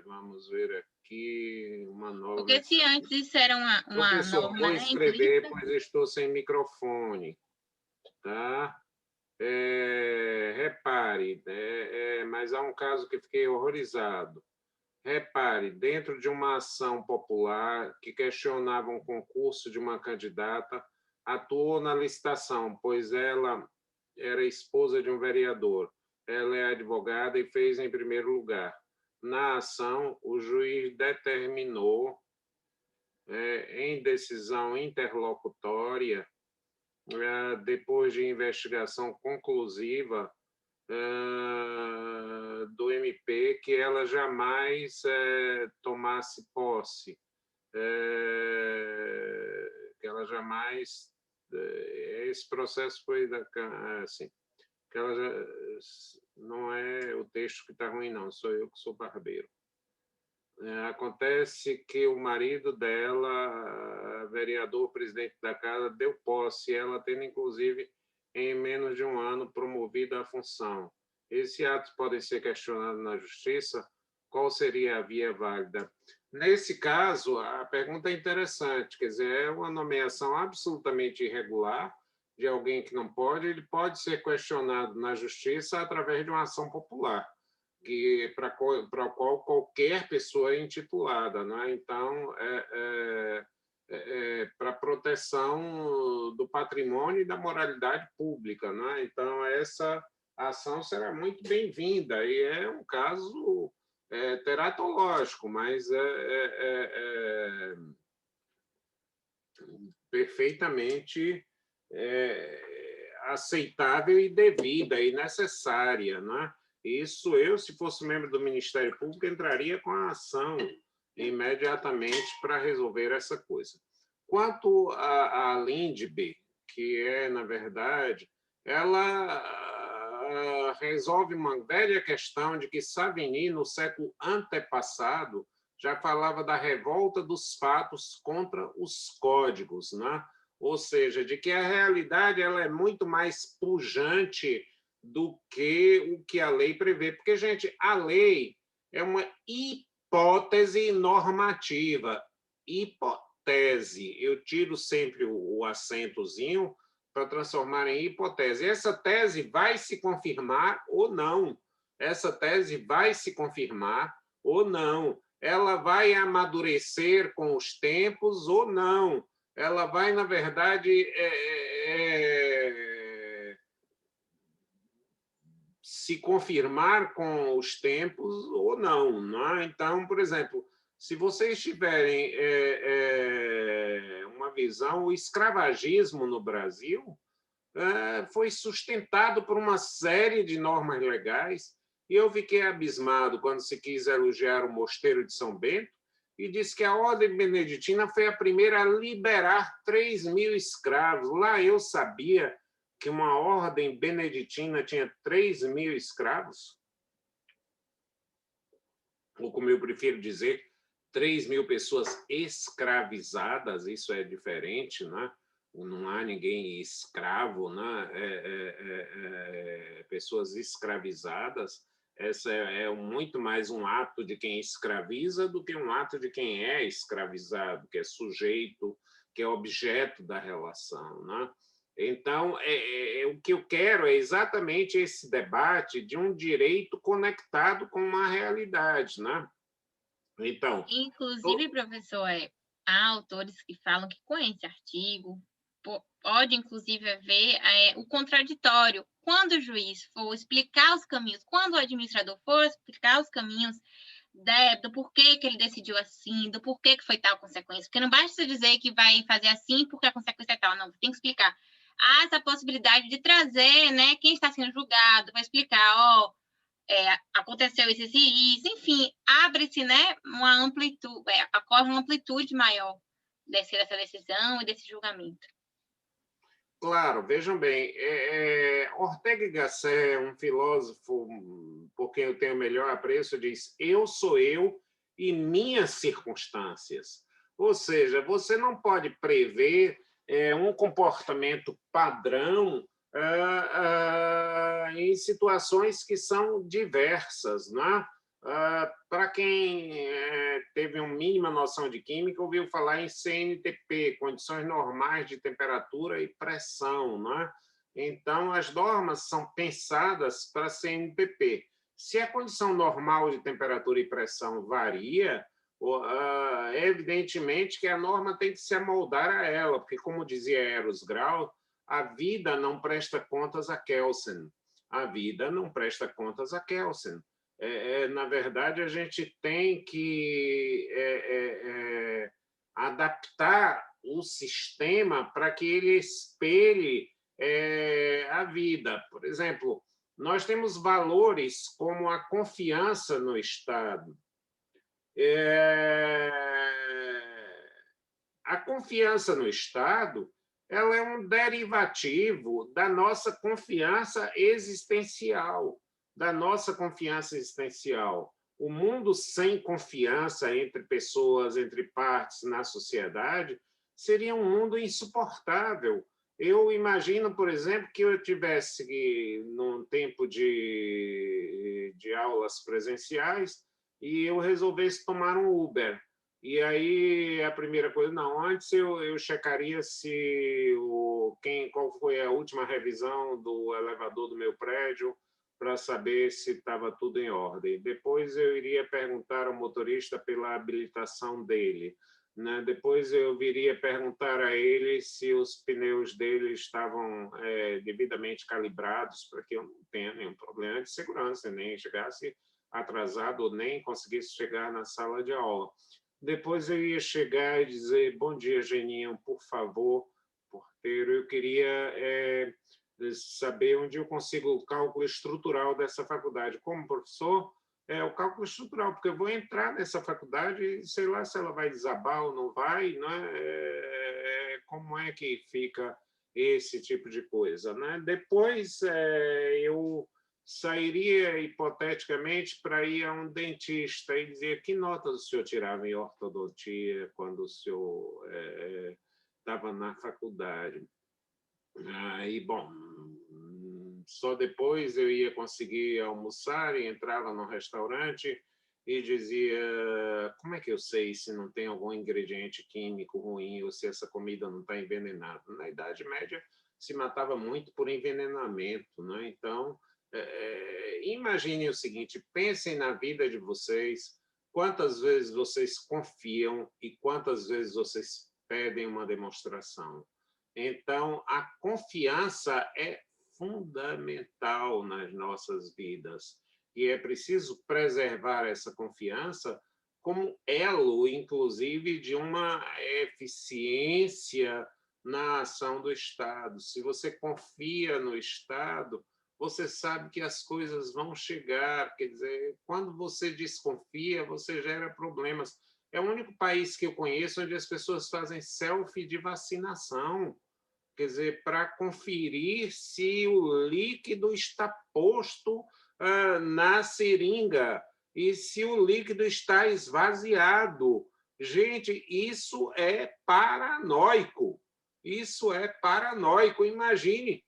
vamos ver aqui, uma nova... Porque se antes isso era uma professor, norma... vou escrever, pois estou sem microfone, tá? Repare, mas há um caso que fiquei horrorizado. Repare, dentro de uma ação popular que questionava um concurso de uma candidata, atuou na licitação, pois ela era esposa de um vereador. Ela é advogada e fez em primeiro lugar. Na ação, o juiz determinou, em decisão interlocutória, depois de investigação conclusiva, do MP, que ela jamais tomasse posse, que ela jamais... esse processo foi assim, que ela não é o texto que está ruim, não, sou eu que sou barbeiro. Acontece que o marido dela, vereador, presidente da casa, deu posse, ela tendo, inclusive, em menos de um ano, promovida à função. Esses atos podem ser questionados na justiça. Qual seria a via válida? Nesse caso, a pergunta é interessante, quer dizer, é uma nomeação absolutamente irregular de alguém que não pode, ele pode ser questionado na justiça através de uma ação popular, para a qual qualquer pessoa é intitulada, né? Então, para proteção do patrimônio e da moralidade pública, né? Então, essa ação será muito bem-vinda e é um caso teratológico, mas perfeitamente aceitável e devida e necessária, né? Isso, eu, se fosse membro do Ministério Público, entraria com a ação imediatamente para resolver essa coisa. Quanto à Lindbe, que na verdade, ela resolve uma velha questão de que Savigny, no século antepassado, já falava da revolta dos fatos contra os códigos, né? Ou seja, de que a realidade ela é muito mais pujante do que o que a lei prevê. Porque, gente, a lei é uma hipótese normativa. tese, eu tiro sempre o acentozinho para transformar em hipótese. Essa tese vai se confirmar ou não. Essa tese vai se confirmar ou não. Ela vai amadurecer com os tempos ou não. Ela vai, na verdade, se confirmar com os tempos ou não, não é? Então, por exemplo, se vocês tiverem uma visão, o escravagismo no Brasil foi sustentado por uma série de normas legais, e eu fiquei abismado quando se quis elogiar o Mosteiro de São Bento e disse que a Ordem Beneditina foi a primeira a liberar 3.000 escravos. Lá eu sabia que uma ordem beneditina tinha 3.000 escravos, ou como eu prefiro dizer, 3.000 pessoas escravizadas. Isso é diferente, né? Não há ninguém escravo, né? Pessoas escravizadas. Essa é muito mais um ato de quem escraviza do que um ato de quem é escravizado, que é sujeito, que é objeto da relação, né? Então, o que eu quero é exatamente esse debate de um direito conectado com uma realidade, né? Então, inclusive, professor, há autores que falam que com esse artigo pode, inclusive, haver o contraditório. Quando o juiz for explicar os caminhos, quando o administrador for explicar os caminhos do porquê que ele decidiu assim, do porquê que foi tal consequência, porque não basta dizer que vai fazer assim porque a consequência é tal, não, tem que explicar. Há essa possibilidade de trazer, né, quem está sendo julgado, vai explicar, aconteceu isso e isso, enfim, abre-se, né, uma amplitude, ocorre uma amplitude maior dessa decisão e desse julgamento. Claro, vejam bem, Ortega y Gasset, um filósofo por quem eu tenho o melhor apreço, diz: eu sou eu e minhas circunstâncias. Ou seja, você não pode prever um comportamento padrão em situações que são diversas, né? Para quem teve uma mínima noção de química, ouviu falar em CNTP, condições normais de temperatura e pressão, né? Então, as normas são pensadas para CNTP. Se a condição normal de temperatura e pressão varia, é evidentemente que a norma tem que se amoldar a ela, porque, como dizia Eros Grau, a vida não presta contas a Kelsen. A vida não presta contas a Kelsen. Na verdade, a gente tem que adaptar o sistema para que ele espelhe a vida. Por exemplo, nós temos valores como a confiança no Estado. A confiança no Estado, ela é um derivativo da nossa confiança existencial. O mundo sem confiança entre pessoas, entre partes na sociedade, seria um mundo insuportável. Eu imagino, por exemplo, que eu tivesse num tempo de aulas presenciais e eu resolvesse tomar um Uber. E aí a primeira coisa, não, antes eu checaria qual foi a última revisão do elevador do meu prédio, para saber se estava tudo em ordem. Depois eu iria perguntar ao motorista pela habilitação dele, né? Depois eu viria perguntar a ele se os pneus dele estavam devidamente calibrados, para que eu não tenha nenhum problema de segurança, nem chegasse atrasado ou nem conseguisse chegar na sala de aula. Depois eu ia chegar e dizer: bom dia, Geninho, por favor, porteiro, eu queria saber onde eu consigo o cálculo estrutural dessa faculdade. Como professor, o cálculo estrutural, porque eu vou entrar nessa faculdade e sei lá se ela vai desabar ou não vai, né? Como é que fica esse tipo de coisa, né? Depois eu sairia, hipoteticamente, para ir a um dentista e dizer: que notas o senhor tirava em ortodontia quando o senhor estava na faculdade? Aí, bom, só depois eu ia conseguir almoçar e entrava no restaurante e dizia: como é que eu sei se não tem algum ingrediente químico ruim ou se essa comida não está envenenada? Na Idade Média, se matava muito por envenenamento, né? Então, imaginem o seguinte: pensem na vida de vocês, quantas vezes vocês confiam e quantas vezes vocês pedem uma demonstração. Então, a confiança é fundamental nas nossas vidas e é preciso preservar essa confiança como elo, inclusive, de uma eficiência na ação do Estado. Se você confia no Estado, você sabe que as coisas vão chegar. Quer dizer, quando você desconfia, você gera problemas. É o único país que eu conheço onde as pessoas fazem selfie de vacinação, quer dizer, para conferir se o líquido está posto na seringa e se o líquido está esvaziado. Gente, isso é paranoico. Isso é paranoico. Imagine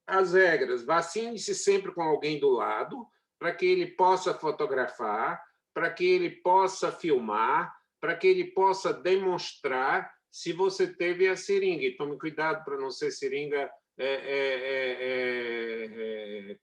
as regras. Vacine-se sempre com alguém do lado, para que ele possa fotografar, para que ele possa filmar, para que ele possa demonstrar se você teve a seringa. E tome cuidado para não ser seringa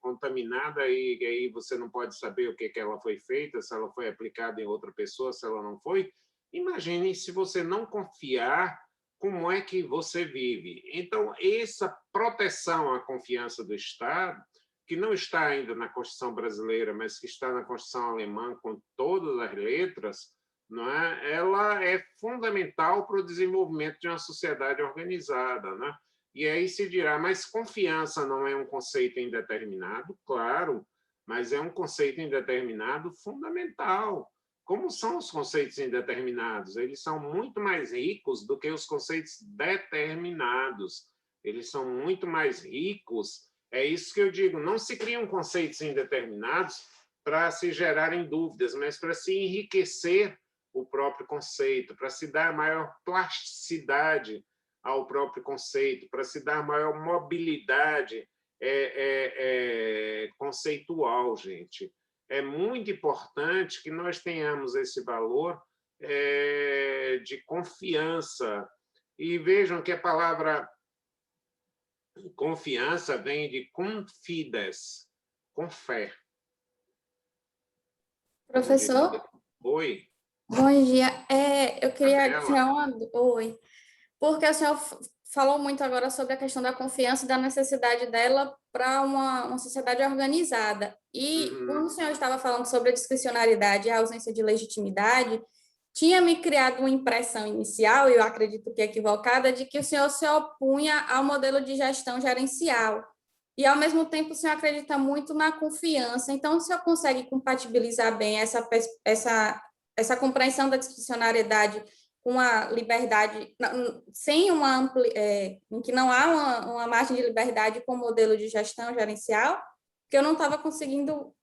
contaminada, e aí você não pode saber o que ela foi feita, se ela foi aplicada em outra pessoa, se ela não foi. Imagine se você não confiar, como é que você vive. Então, essa proteção à confiança do Estado, que não está ainda na Constituição brasileira, mas que está na Constituição alemã com todas as letras, não é? Ela é fundamental para o desenvolvimento de uma sociedade organizada, né? E aí se dirá, mas confiança não é um conceito indeterminado? Claro, mas é um conceito indeterminado fundamental. Como são os conceitos indeterminados? Eles são muito mais ricos do que os conceitos determinados. Eles são muito mais ricos. É isso que eu digo, não se criam conceitos indeterminados para se gerarem dúvidas, mas para se enriquecer o próprio conceito, para se dar maior plasticidade ao próprio conceito, para se dar maior mobilidade conceitual, gente. É muito importante que nós tenhamos esse valor de confiança. E vejam que a palavra confiança vem de confides, com fé. Professor? Oi. Bom dia. Eu queria tirar uma... Oi. Porque o senhor falou muito agora sobre a questão da confiança e da necessidade dela para uma sociedade organizada. E quando o senhor estava falando sobre a discricionariedade e a ausência de legitimidade, tinha me criado uma impressão inicial, e eu acredito que é equivocada, de que o senhor se opunha ao modelo de gestão gerencial. E, ao mesmo tempo, o senhor acredita muito na confiança. Então, o senhor consegue compatibilizar bem essa compreensão da discricionariedade com a liberdade, sem em que não há uma margem de liberdade com o modelo de gestão gerencial? Porque eu não estava conseguindo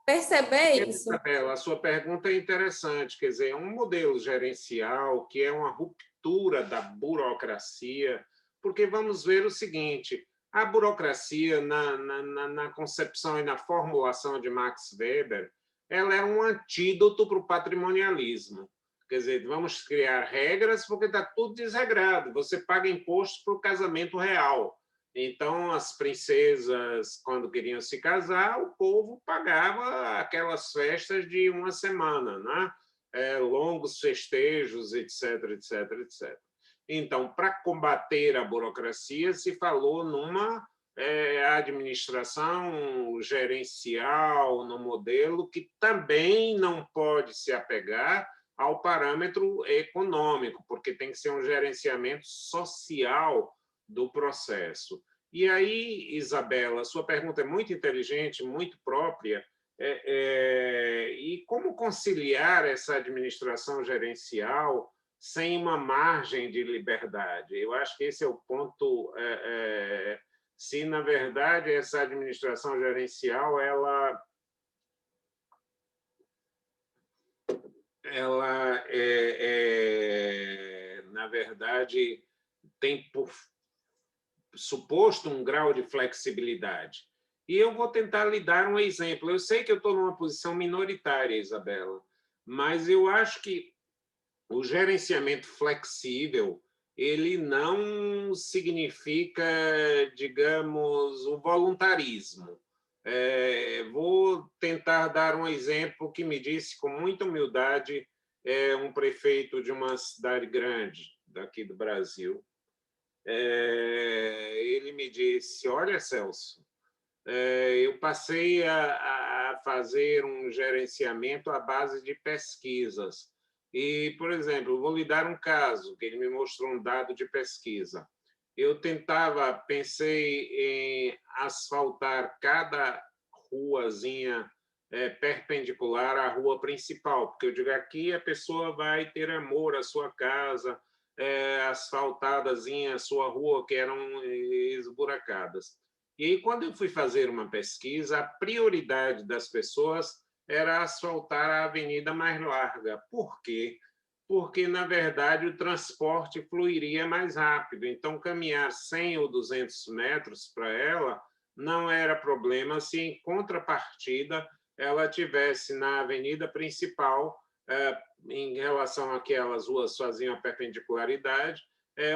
perceber isso. Isabela, a sua pergunta é interessante. Quer dizer, é um modelo gerencial que é uma ruptura da burocracia, porque vamos ver o seguinte: a burocracia, na concepção e na formulação de Max Weber, ela é um antídoto para o patrimonialismo. Quer dizer, vamos criar regras porque está tudo desregrado. Você paga imposto para o casamento real. Então, as princesas, quando queriam se casar, o povo pagava aquelas festas de uma semana, né? Longos festejos, etc, etc, etc. Então, para combater a burocracia, se falou numa administração gerencial, no modelo que também não pode se apegar ao parâmetro econômico, porque tem que ser um gerenciamento social do processo. E aí, Isabela, sua pergunta é muito inteligente, muito própria, e como conciliar essa administração gerencial sem uma margem de liberdade? Eu acho que esse é o ponto. Se, na verdade, essa administração gerencial ela na verdade, tem por suposto um grau de flexibilidade. E eu vou tentar lhe dar um exemplo. Eu sei que eu estou numa posição minoritária, Isabela, mas eu acho que o gerenciamento flexível ele não significa, digamos, o voluntarismo. Vou tentar dar um exemplo que me disse com muita humildade um prefeito de uma cidade grande daqui do Brasil. Ele me disse: olha, Celso, eu passei a fazer um gerenciamento à base de pesquisas. E, por exemplo, vou lhe dar um caso, que ele me mostrou um dado de pesquisa. Eu pensei em asfaltar cada ruazinha perpendicular à rua principal, porque eu digo, aqui a pessoa vai ter amor à sua casa, asfaltadazinha a sua rua, que eram esburacadas. E aí, quando eu fui fazer uma pesquisa, a prioridade das pessoas era asfaltar a avenida mais larga. Por quê? Porque, na verdade, o transporte fluiria mais rápido. Então, caminhar 100 ou 200 metros para ela não era problema se, em contrapartida, ela tivesse na avenida principal, em relação àquelas ruas que faziam a perpendicularidade,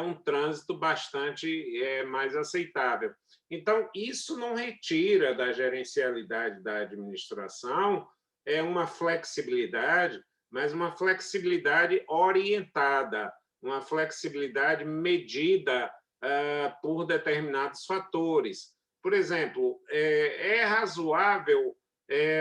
um trânsito bastante mais aceitável. Então, isso não retira da gerencialidade da administração uma flexibilidade, mas uma flexibilidade orientada, uma flexibilidade medida por determinados fatores. Por exemplo, é razoável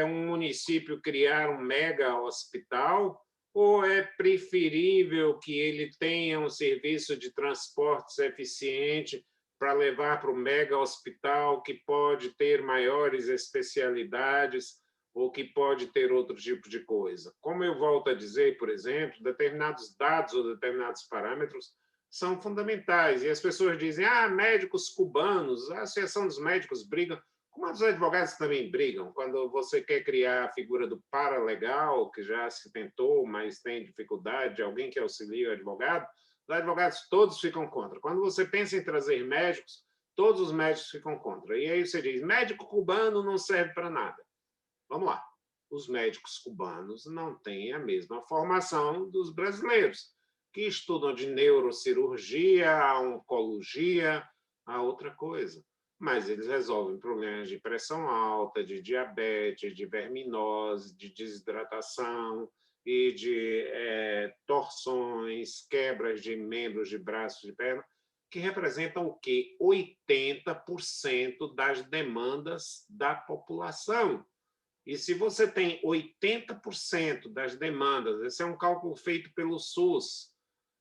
um município criar um mega hospital ou é preferível que ele tenha um serviço de transportes eficiente para levar para o mega hospital que pode ter maiores especialidades ou que pode ter outro tipo de coisa? Como eu volto a dizer, por exemplo, determinados dados ou determinados parâmetros são fundamentais. E as pessoas dizem, médicos cubanos, a Associação dos Médicos briga. Como os advogados também brigam, quando você quer criar a figura do paralegal, que já se tentou, mas tem dificuldade, alguém que auxilia o advogado, os advogados todos ficam contra. Quando você pensa em trazer médicos, todos os médicos ficam contra. E aí você diz, médico cubano não serve para nada. Vamos lá. Os médicos cubanos não têm a mesma formação dos brasileiros, que estudam de neurocirurgia, a oncologia, a outra coisa. Mas eles resolvem problemas de pressão alta, de diabetes, de verminose, de desidratação e de torções, quebras de membros, de braços, de perna, que representam o quê? 80% das demandas da população. E se você tem 80% das demandas, esse é um cálculo feito pelo SUS,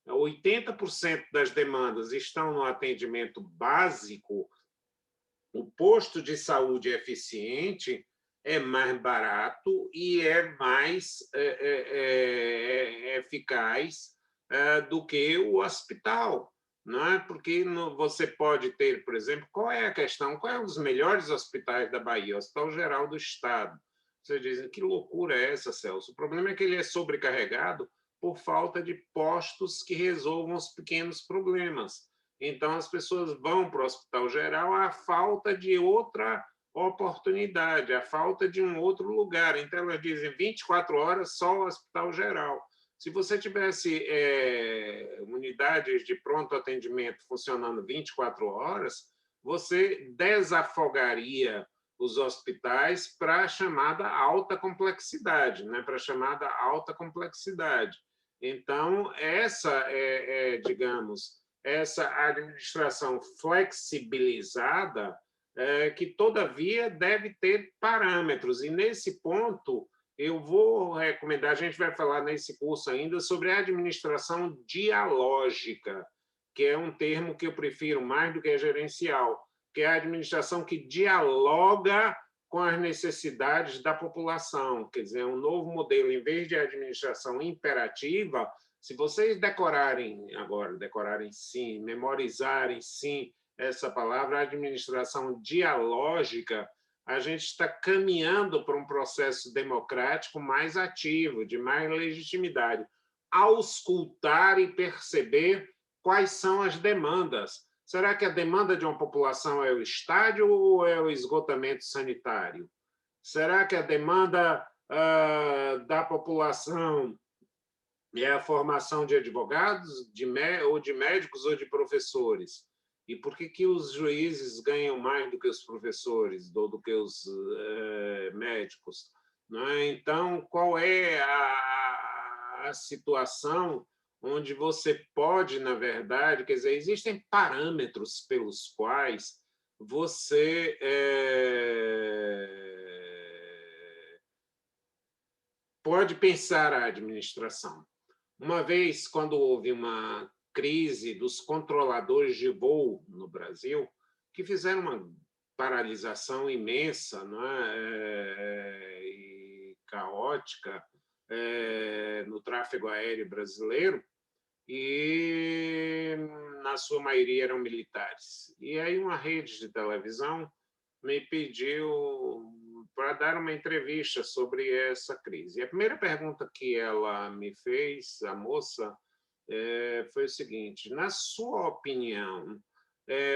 80% das demandas estão no atendimento básico, o posto de saúde eficiente é mais barato e é mais eficaz do que o hospital, não é? Porque você pode ter, por exemplo, qual é a questão? Qual é um dos melhores hospitais da Bahia? O Hospital Geral do Estado. Vocês dizem, que loucura é essa, Celso? O problema é que ele é sobrecarregado por falta de postos que resolvam os pequenos problemas. Então, as pessoas vão para o Hospital Geral à falta de outra oportunidade, à falta de um outro lugar. Então, elas dizem 24 horas só o Hospital Geral. Se você tivesse unidades de pronto atendimento funcionando 24 horas, você desafogaria os hospitais para a chamada alta complexidade, né? Para a chamada alta complexidade. Então, essa digamos, essa administração flexibilizada, que, todavia, deve ter parâmetros. E, nesse ponto, eu vou recomendar, a gente vai falar nesse curso ainda, sobre a administração dialógica, que é um termo que eu prefiro mais do que a gerencial, que é a administração que dialoga com as necessidades da população. Quer dizer, um novo modelo, em vez de administração imperativa. Se vocês decorarem sim, memorizarem sim essa palavra, administração dialógica, a gente está caminhando para um processo democrático mais ativo, de mais legitimidade, auscultar e perceber quais são as demandas. Será que a demanda de uma população é o estádio ou é o esgotamento sanitário? Será que a demanda da população é a formação de advogados, ou de médicos ou de professores? E por que os juízes ganham mais do que os professores, ou do que os médicos? Não é? Então, qual é a situação onde você pode, na verdade, quer dizer, existem parâmetros pelos quais você pode pensar a administração. Uma vez, quando houve uma crise dos controladores de voo no Brasil, que fizeram uma paralisação imensa, não é? E caótica no tráfego aéreo brasileiro, e na sua maioria eram militares. E aí uma rede de televisão me pediu para dar uma entrevista sobre essa crise. E a primeira pergunta que ela me fez, a moça, foi o seguinte: na sua opinião,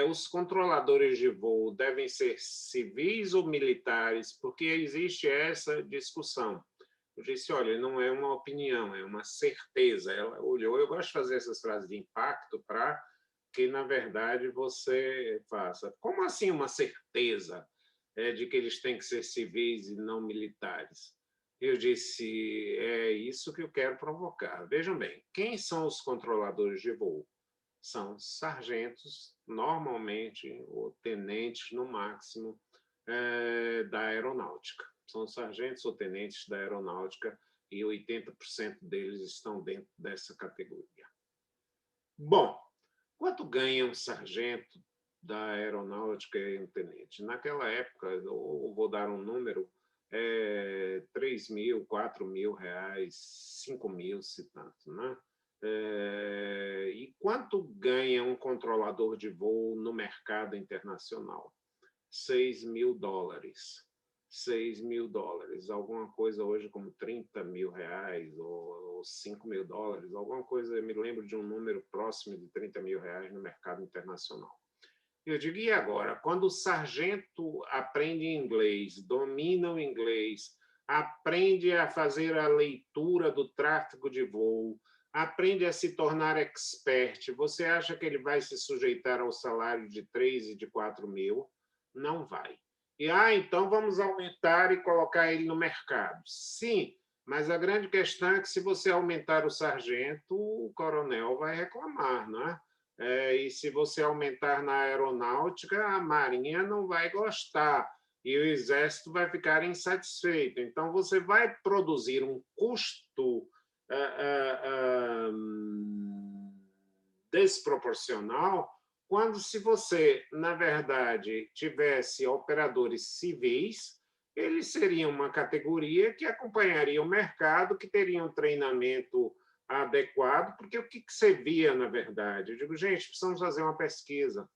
os controladores de voo devem ser civis ou militares? Porque existe essa discussão. Eu disse, olha, não é uma opinião, é uma certeza. Ela olhou, eu gosto de fazer essas frases de impacto para que, na verdade, você faça. Como assim uma certeza de que eles têm que ser civis e não militares? Eu disse, é isso que eu quero provocar. Vejam bem, quem são os controladores de voo? São sargentos, normalmente, ou tenentes, no máximo, da aeronáutica. São sargentos ou tenentes da aeronáutica e 80% deles estão dentro dessa categoria. Bom, quanto ganha um sargento da aeronáutica e um tenente? Naquela época, eu vou dar um número, 3 mil, 4 mil reais, 5 mil, se tanto, né? E quanto ganha um controlador de voo no mercado internacional? 6 mil dólares. 6 mil dólares, alguma coisa hoje como 30 mil reais ou 5 mil dólares, alguma coisa, eu me lembro de um número próximo de 30 mil reais no mercado internacional. Eu digo, e agora? Quando o sargento aprende inglês, domina o inglês, aprende a fazer a leitura do tráfego de voo, aprende a se tornar expert, você acha que ele vai se sujeitar ao salário de 3 e de 4 mil? Não vai. E, então vamos aumentar e colocar ele no mercado. Sim, mas a grande questão é que se você aumentar o sargento, o coronel vai reclamar, não é? E se você aumentar na aeronáutica, a marinha não vai gostar e o exército vai ficar insatisfeito. Então, você vai produzir um custo desproporcional quando, se você, na verdade, tivesse operadores civis, eles seriam uma categoria que acompanharia o mercado, que teria um treinamento adequado, porque o que você via, na verdade? Eu digo, gente, precisamos fazer uma pesquisa.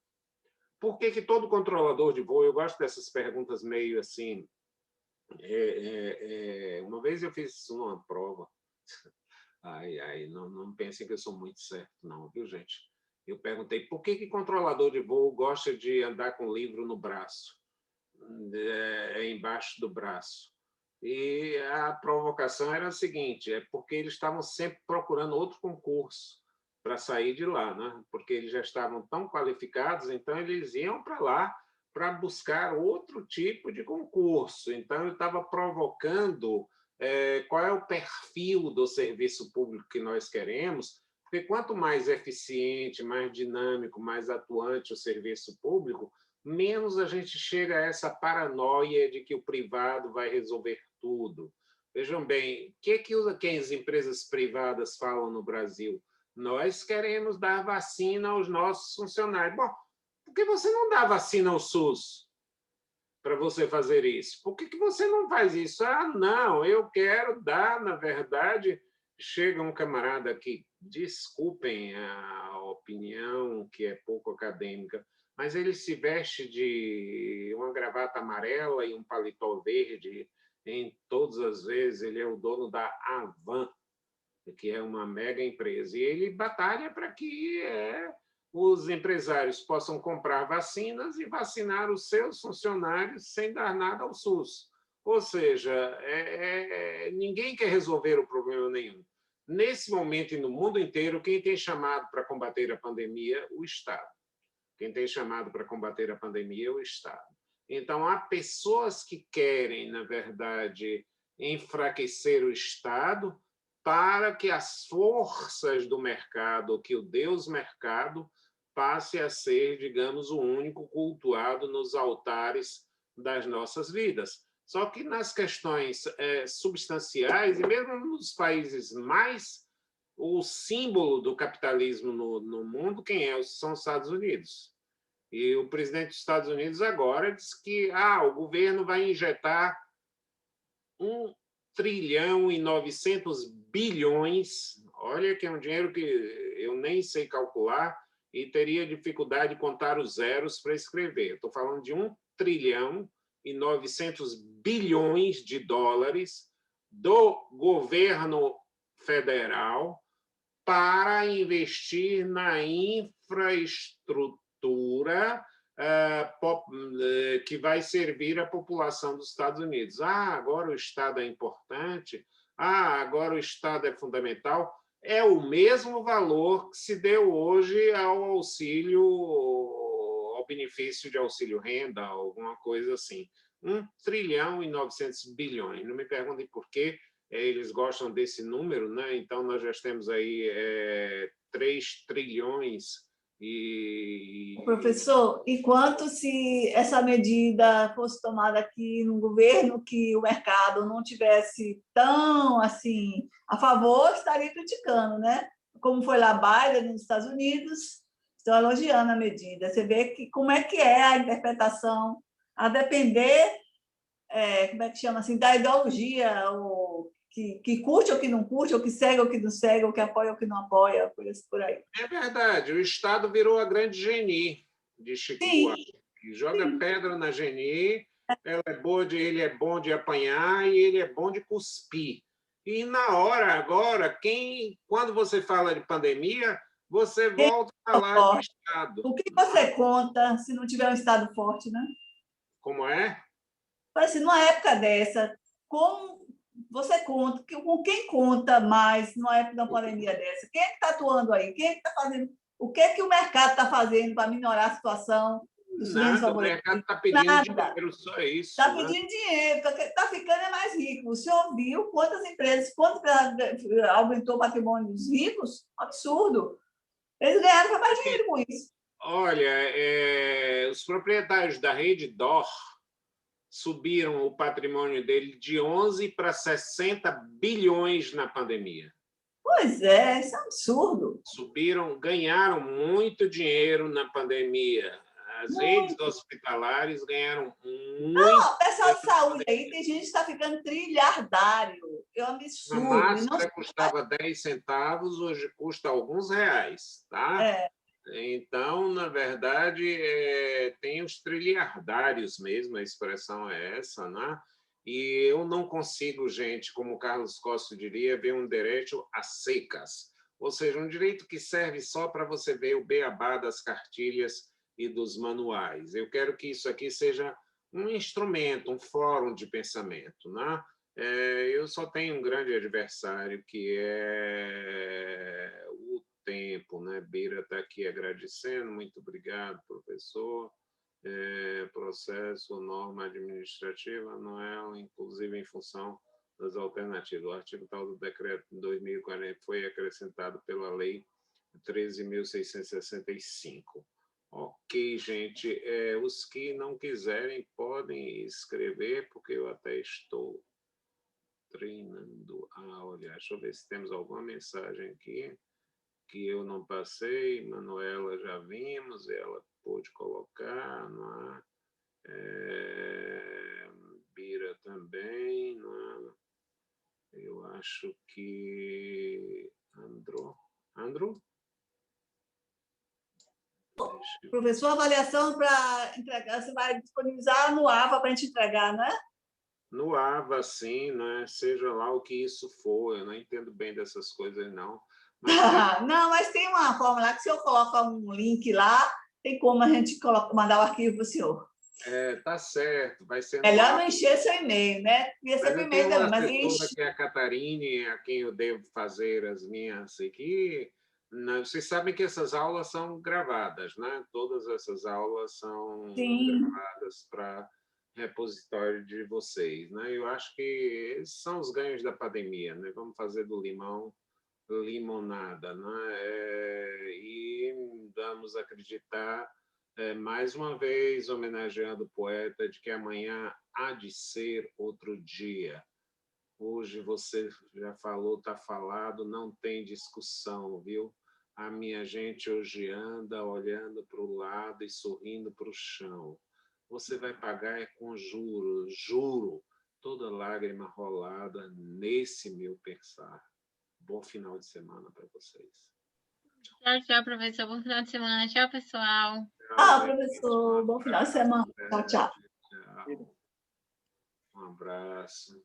Por que todo controlador de voo, eu gosto dessas perguntas meio assim, uma vez eu fiz uma prova, não pensem que eu sou muito certo, não, viu, gente? Eu perguntei por que controlador de voo gosta de andar com livro no braço, embaixo do braço. E a provocação era a seguinte, é porque eles estavam sempre procurando outro concurso para sair de lá, né? Porque eles já estavam tão qualificados, então eles iam para lá para buscar outro tipo de concurso. Então, eu estava provocando qual é o perfil do serviço público que nós queremos, porque quanto mais eficiente, mais dinâmico, mais atuante o serviço público, menos a gente chega a essa paranoia de que o privado vai resolver tudo. Vejam bem, o que as empresas privadas falam no Brasil? Nós queremos dar vacina aos nossos funcionários. Bom, por que você não dá vacina ao SUS para você fazer isso? Por que você não faz isso? Não, eu quero dar, na verdade... Chega um camarada aqui, desculpem a opinião que é pouco acadêmica, mas ele se veste de uma gravata amarela e um paletó verde, em todas as vezes ele é o dono da Avan, que é uma mega empresa, e ele batalha para que os empresários possam comprar vacinas e vacinar os seus funcionários sem dar nada ao SUS. Ou seja, ninguém quer resolver o problema nenhum. Nesse momento e no mundo inteiro, quem tem chamado para combater a pandemia? O Estado. Quem tem chamado para combater a pandemia é o Estado. Então, há pessoas que querem, na verdade, enfraquecer o Estado para que as forças do mercado, que o Deus mercado, passe a ser, digamos, o único cultuado nos altares das nossas vidas. Só que nas questões substanciais, e mesmo nos países mais... O símbolo do capitalismo no mundo, quem é? São os Estados Unidos. E o presidente dos Estados Unidos agora diz que o governo vai injetar 1 trilhão e 900 bilhões, olha que é um dinheiro que eu nem sei calcular e teria dificuldade de contar os zeros para escrever. Estou falando de 1 trilhão e 900 bilhões de dólares do governo federal para investir na infraestrutura que vai servir à população dos Estados Unidos. Agora o Estado é importante, agora o Estado é fundamental. É o mesmo valor que se deu hoje ao auxílio, ao benefício de auxílio-renda, alguma coisa assim. 1 trilhão e 900 bilhões. Não me perguntem por quê eles gostam desse número, né? Então, nós já temos aí 3 trilhões Professor, e quanto se essa medida fosse tomada aqui no governo, que o mercado não tivesse tão assim a favor, estaria criticando, né? Como foi lá Biden nos Estados Unidos, estão elogiando a medida. Você vê que como é que é a interpretação, a depender, como é que chama assim, da ideologia, que curte ou que não curte, ou que segue ou que não segue, ou que apoia ou que não apoia, por aí. É verdade, o Estado virou a grande Geni de Chico Buarque. Joga pedra na Geni, ele é bom de apanhar e ele é bom de cuspir. E na hora agora, quando você fala de pandemia, você volta a falar de Estado. O que você conta se não tiver um Estado forte, né? Como é? Assim, numa época dessa, como você conta, com quem conta mais numa época de uma pandemia dessa? Quem é que está atuando aí? Quem é que está fazendo? O que é que o mercado está fazendo para minorar a situação dos menos favorecidos? O mercado está pedindo dinheiro, só isso. Está pedindo dinheiro, está ficando mais rico. O senhor viu quantas empresas aumentou o patrimônio dos ricos? Absurdo. Eles ganharam mais dinheiro com isso. Olha, os proprietários da rede DOR subiram o patrimônio dele de 11 para 60 bilhões na pandemia. Pois é, isso é um absurdo. Ganharam muito dinheiro na pandemia. As redes hospitalares ganharam muito. Não, o pessoal de saúde aí, tem gente que está ficando trilhardário. É um absurdo. A máscara custava 10 centavos, hoje custa alguns reais, tá? Então, na verdade, tem os trilhardários mesmo, a expressão é essa, né? E eu não consigo, gente, como o Carlos Costa diria, ver um direito às secas. Ou seja, um direito que serve só para você ver o beabá das cartilhas e dos manuais. Eu quero que isso aqui seja um instrumento, um fórum de pensamento, né? Eu só tenho um grande adversário, que é o tempo, né? Bira está aqui agradecendo, muito obrigado, professor. Processo, norma administrativa, não é, inclusive em função das alternativas. O artigo tal do decreto de 2040 foi acrescentado pela lei 13.665. Ok, gente, os que não quiserem podem escrever, porque eu até estou treinando. Olha, deixa eu ver se temos alguma mensagem aqui que eu não passei. Manuela já vimos, ela pôde colocar, não é? Bira também, não é? Eu acho que Andro? Professor, avaliação para entregar, você vai disponibilizar no AVA para a gente entregar, não é? No AVA, sim, né? Seja lá o que isso for, eu não entendo bem dessas coisas, não. Mas, não, mas tem uma forma lá que se eu colocar um link lá, tem como a gente mandar o arquivo para o senhor. Tá certo, vai ser Melhor não encher seu e-mail, né? Ia ser mas por eu tenho e-mail uma também, mas assessora enche. que é a Catarine, a quem eu devo fazer as minhas aqui. Vocês sabem que essas aulas são gravadas, né? Todas essas aulas são Sim. gravadas para repositório de vocês, né? Eu acho que esses são os ganhos da pandemia, né? Vamos fazer do limão limonada, né? E vamos acreditar, mais uma vez, homenageando o poeta, de que amanhã há de ser outro dia. Hoje você já falou, está falado, não tem discussão, viu? A minha gente hoje anda olhando para o lado e sorrindo para o chão. Você vai pagar com juros, juro, toda lágrima rolada nesse meu pensar. Bom final de semana para vocês. Tchau, tchau, professor. Bom final de semana. Tchau, pessoal. Professor, bom final de semana. Tchau, tchau. Tchau. Um abraço.